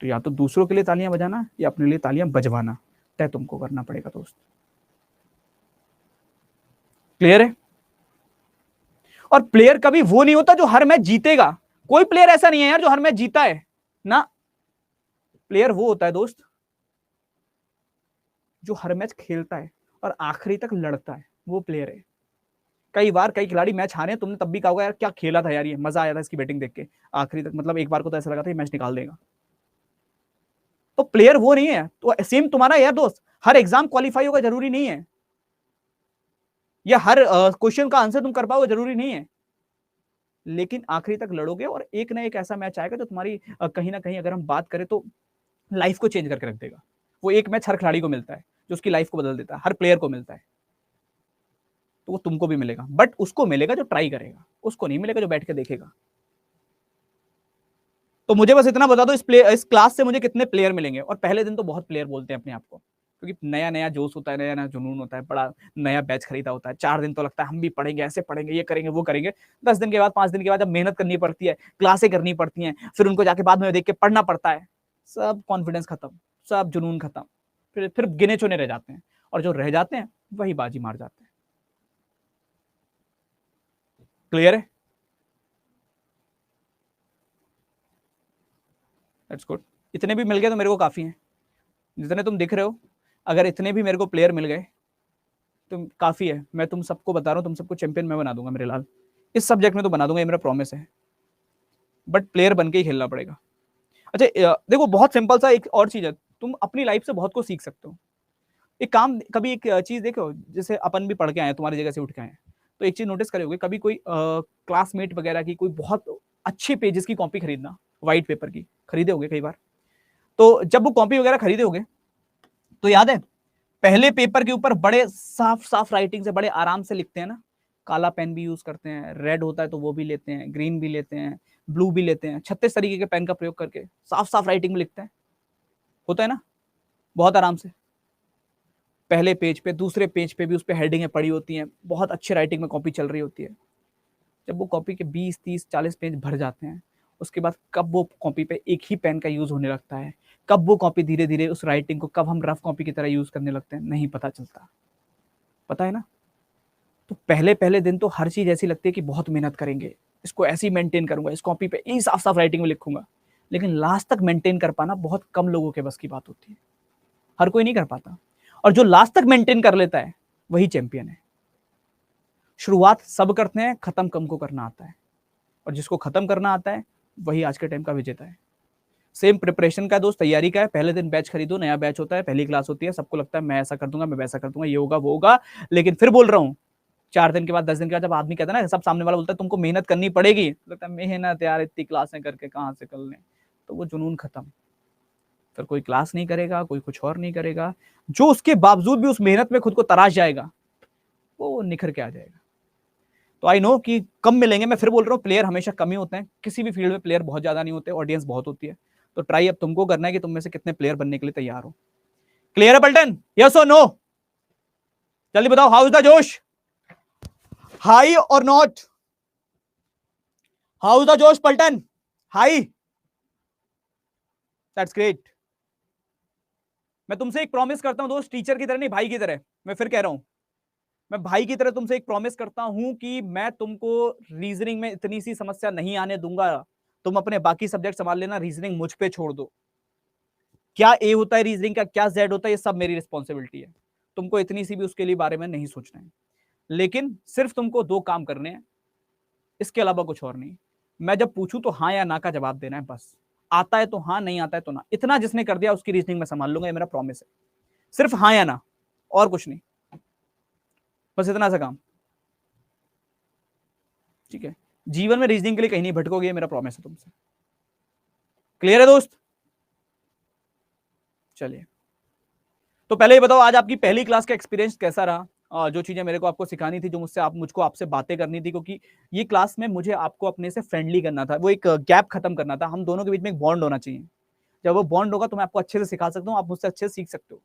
तो या तो दूसरों के लिए तालियां बजाना या अपने लिए तालियां बजवाना तय तुमको करना पड़ेगा दोस्त। क्लियर है? और प्लेयर कभी वो नहीं होता जो हर मैच जीतेगा, कोई प्लेयर ऐसा नहीं है यार जो हर मैच जीता है ना। प्लेयर वो होता है दोस्त जो हर मैच खेलता है और आखिरी तक लड़ता है, वो प्लेयर है। कई बार कई खिलाड़ी मैच हारे, तुमने तब भी कहा होगा यार क्या खेला था यार, ये मजा आया था इसकी बैटिंग देख के आखिरी तक, मतलब एक बार को तो ऐसा लगा था ये मैच निकाल देगा। तो प्लेयर वो नहीं है। तो सेम तुम्हारा यार दोस्त, हर एग्जाम क्वालिफाई होगा जरूरी नहीं है, या हर क्वेश्चन का आंसर तुम कर पाओगे जरूरी नहीं है, लेकिन आखिरी तक लड़ोगे और एक ना एक ऐसा मैच आएगा जो तुम्हारी कहीं ना कहीं अगर हम बात करें तो लाइफ को चेंज करके रख देगा। वो एक मैच हर खिलाड़ी को मिलता है जो उसकी लाइफ को बदल देता है, हर प्लेयर को मिलता है। तो वो तुमको भी मिलेगा, बट उसको मिलेगा जो ट्राई करेगा, उसको नहीं मिलेगा जो बैठ के देखेगा। तो मुझे बस इतना बता दो इस क्लास से मुझे कितने प्लेयर मिलेंगे। और पहले दिन तो बहुत प्लेयर बोलते हैं अपने आप को, क्योंकि नया नया जोश होता है, नया नया जुनून होता है, बड़ा नया बैच खरीदा होता है। 4 दिन तो लगता है हम भी पढ़ेंगे, ऐसे पढ़ेंगे, ये करेंगे, वो करेंगे। 10 दिन के बाद, 5 दिन के बाद जब मेहनत करनी पड़ती है, क्लासें करनी पड़ती हैं, फिर उनको जाके बाद में देख के पढ़ना पड़ता है, सब कॉन्फिडेंस खत्म, सब जुनून खत्म, फिर गिने चुने रह जाते हैं, और जो रह जाते हैं वही बाजी मार जाते हैं। क्लियर है? That's good. इतने भी मिल गए तो मेरे को काफी है, जितने तुम दिख रहे हो, अगर इतने भी मेरे को प्लेयर मिल गए तो काफी है। मैं तुम सबको बता रहा हूँ, तुम सबको चैंपियन मैं बना दूंगा मेरे लाल, इस सब्जेक्ट में तो बना दूंगा, ये मेरा प्रॉमिस है। बट प्लेयर बन के ही खेलना पड़ेगा। अच्छा देखो बहुत सिंपल सा एक और चीज है, तुम अपनी लाइफ से बहुत कुछ सीख सकते हो। एक काम, कभी एक चीज देखो, जैसे अपन भी पढ़ के आए, तुम्हारी जगह से उठ के आए, तो एक चीज नोटिस करोगे, कभी कोई क्लासमेट वगैरह की कोई बहुत अच्छे पेजेस की कॉपी खरीदना, व्हाइट पेपर की खरीदे होगे कई बार। तो जब वो कॉपी वगैरह खरीदे होगे तो याद है पहले पेपर के ऊपर बड़े साफ साफ राइटिंग से बड़े आराम से लिखते हैं ना, काला पेन भी यूज करते हैं, रेड होता है तो वो भी लेते हैं, ग्रीन भी लेते हैं, ब्लू भी लेते हैं, 36 तरीके के पेन का प्रयोग करके साफ साफ राइटिंग में लिखते हैं। होता है ना, बहुत आराम से। पहले पेज पे, दूसरे पेज पे भी उस पर हेडिंगें पड़ी होती हैं, बहुत अच्छी राइटिंग में कॉपी चल रही होती है। जब वो कॉपी के 20, 30, 40 पेज भर जाते हैं, उसके बाद कब वो कॉपी पे एक ही पेन का यूज होने लगता है, कब वो कॉपी धीरे धीरे उस राइटिंग को कब हम रफ कॉपी की तरह यूज करने लगते हैं, नहीं पता चलता। पता है ना। तो पहले पहले दिन तो हर चीज ऐसी लगती है कि बहुत मेहनत करेंगे, इसको ऐसे ही मेंटेन करूंगा, इस कॉपी पे यही साफ साफ राइटिंग में लिखूंगा, लेकिन लास्ट तक मेंटेन कर पाना बहुत कम लोगों के बस की बात होती है। हर कोई नहीं कर पाता, और जो लास्ट तक मेंटेन कर लेता है वही चैंपियन है। शुरुआत सब करते हैं, खत्म कम को करना आता है, और जिसको खत्म करना आता है वही आज के टाइम का विजेता है। सेम प्रिपरेशन का दोस्त, तैयारी का है। पहले दिन बैच खरीदो, नया बैच होता है, पहली क्लास होती है, सबको लगता है मैं ऐसा कर दूंगा, मैं वैसा कर दूंगा, ये होगा वो होगा। लेकिन फिर बोल रहा हूँ, 4 दिन के बाद, 10 दिन के बाद जब आदमी कहता है ना, सब सामने वाला बोलता है तुमको मेहनत करनी पड़ेगी, लगता है मेहनत यार इतनी क्लासें करके कहाँ से कर लें, तो वो जुनून खत्म। फिर कोई क्लास नहीं करेगा, कोई कुछ और नहीं करेगा, जो उसके बावजूद भी उस मेहनत में खुद को तराश जाएगा वो निखर के आ जाएगा। तो आई नो कि कम मिलेंगे, मैं फिर बोल रहा हूँ, प्लेयर हमेशा कम ही होते हैं, किसी भी फील्ड में प्लेयर बहुत ज्यादा नहीं होते, ऑडियंस बहुत होती है। तो ट्राई अब तुमको करना है कि तुम में से कितने प्लेयर बनने के लिए तैयार हो। क्लियर है पलटन? यस और नो? जल्दी बताओ, हाउ इज द जोश? हाई और नॉट? हाउ इज द जोश पलटन? हाई? That's great. मैं तुमसे एक प्रॉमिस करता हूं दोस्त, टीचर की तरह नहीं, भाई की तरह। मैं फिर कह रहा हूं, मैं भाई की तरह तुमसे एक प्रॉमिस करता हूं कि मैं तुमको रीजनिंग में इतनी सी समस्या नहीं आने दूंगा। तुम अपने बाकी सब्जेक्ट संभाल लेना, रीजनिंग मुझ पे छोड़ दो। क्या ए होता है रीजनिंग का, क्या जेड होता है, ये सब मेरी रिस्पॉन्सिबिलिटी है। तुमको इतनी सी भी उसके लिए बारे में नहीं सोचना है। लेकिन सिर्फ तुमको 2 काम करने हैं, इसके अलावा कुछ और नहीं। मैं जब पूछूं तो हाँ या ना का जवाब देना है बस। आता है तो हाँ, नहीं आता है तो ना। इतना जिसने कर दिया उसकी रीजनिंग में संभाल लूंगा, ये मेरा प्रॉमिस है। सिर्फ हाँ या ना, और कुछ नहीं, बस इतना सा काम। ठीक है, जीवन में रीजनिंग के लिए कहीं नहीं भटकोगे, ये मेरा प्रॉमिस है तुमसे। क्लियर है दोस्त? चलिए, तो पहले ये बताओ, आज आपकी पहली क्लास का एक्सपीरियंस कैसा रहा? जो चीजें मेरे को आपको सिखानी थी, जो मुझसे मुझको आपसे बातें करनी थी, क्योंकि ये क्लास में मुझे आपको अपने से फ्रेंडली करना था, वो एक गैप खत्म करना था, हम दोनों के बीच में एक बॉन्ड होना चाहिए। जब वो बॉन्ड होगा तो मैं आपको अच्छे से सिखा सकता हूँ, आप मुझसे अच्छे से सीख सकते हो,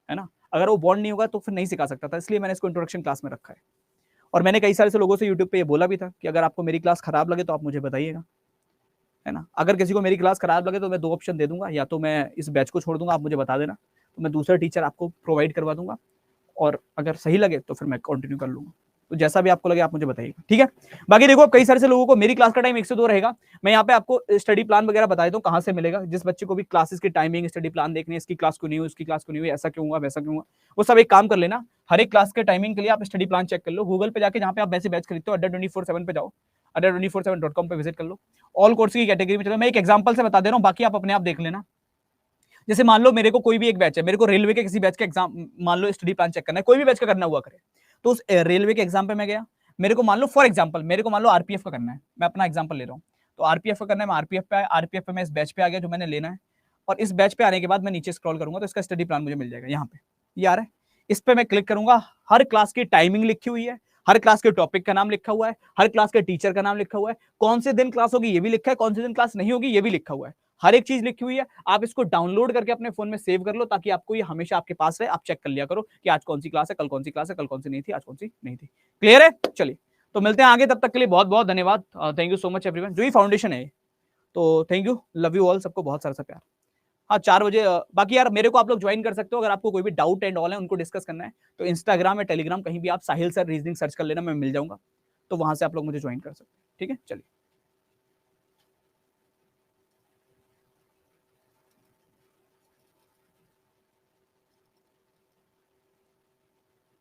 है ना। अगर वो बॉन्ड नहीं होगा तो फिर नहीं सिखा सकता था, इसलिए मैंने इसको इंट्रोडक्शन क्लास में रखा है। और मैंने कई सारे से लोगों से यूट्यूब पे ये बोला भी था कि अगर आपको मेरी क्लास खराब लगे तो आप मुझे बताइएगा, है ना। अगर किसी को मेरी क्लास खराब लगे तो मैं 2 ऑप्शन दे दूंगा, या तो मैं इस बैच को छोड़ दूंगा, आप मुझे बता देना, तो मैं दूसरा टीचर आपको प्रोवाइड करवा दूंगा, और अगर सही लगे तो फिर मैं कंटिन्यू कर लूंगा। तो जैसा भी आपको लगे आप मुझे बताइएगा, ठीक है। बाकी देखो, कई सारे से लोगों को मेरी क्लास का टाइम 1 से 2 रहेगा। मैं यहाँ पे आपको स्टडी प्लान वगैरह बता देता हूँ कहाँ से मिलेगा। जिस बच्चे को भी क्लासेस की टाइमिंग, स्टडी प्लान देखनी है, इसकी क्लास क्यों नहीं हुई, उसकी क्लास क्यों नहीं हुई, ऐसा क्यों हुआ, वैसा क्यों हुआ, वो सब एक काम कर लेना, हर एक क्लास के टाइमिंग के लिए आप स्टडी प्लान चेक कर लो। गूगल पे जाके जहाँ पे आप वैसे बैच खरीदते हो, adda247 पे जाओ, adda247.com पे विजिट कर लो, ऑल कोर्स की कैटेगरी में चलो। मैं एक एग्जांपल से बता दे रहा हूँ, बाकी आप अपने आप देख लेना। जैसे मान लो मेरे को कोई भी एक बैच है, मेरे को रेलवे के किसी बैच का एग्जाम, मान लो स्टडी प्लान चेक करना है, कोई भी बैच का करना हुआ करे, तो उस रेलवे के एग्जाम पे मैं गया, मेरे को मान लो फॉर एग्जांपल, मेरे को मान लो आरपीएफ का करना है, मैं अपना एग्जांपल ले रहा हूँ, तो आरपीएफ का करना है, मैं आरपीएफ पे आया, आरपीएफ पे मैं इस बैच पे आ गया जो मैंने लेना है, और इस बैच पे आने के बाद मैं नीचे स्क्रॉल करूंगा तो इसका स्टडी प्लान मुझे मिल जाएगा। यहाँ पे ये आ रहा है, इस पे मैं क्लिक करूंगा, हर क्लास की टाइमिंग लिखी हुई है, हर क्लास के टॉपिक का नाम लिखा हुआ है, हर क्लास के टीचर का नाम लिखा हुआ है, कौन से दिन क्लास होगी ये भी लिखा है, कौन से दिन क्लास नहीं होगी ये भी लिखा हुआ है, हर एक चीज लिखी हुई है। आप इसको डाउनलोड करके अपने फोन में सेव कर लो, ताकि आपको ये हमेशा आपके पास रहे, आप चेक कर लिया करो कि आज कौन सी क्लास है, कल कौन सी क्लास है, कल कौन सी नहीं थी, आज कौन सी नहीं थी। क्लियर है? चलिए, तो मिलते हैं आगे, तब तक के लिए बहुत बहुत धन्यवाद। Thank you so much everyone. जो ही फाउंडेशन है, तो thank you, love you all, सबको बहुत सारा सा प्यार। हाँ, 4 बजे बाकी यार मेरे को आप लोग ज्वाइन कर सकते हो, अगर आपको कोई भी डाउट एंड ऑल है उनको डिस्कस करना है, तो इंस्टाग्राम या टेलीग्राम कहीं भी आप साहिल सर रीजनिंग सर्च कर लेना, मैं मिल जाऊंगा, तो वहां से आप लोग मुझे ज्वाइन कर सकते हैं। ठीक है, चलिए।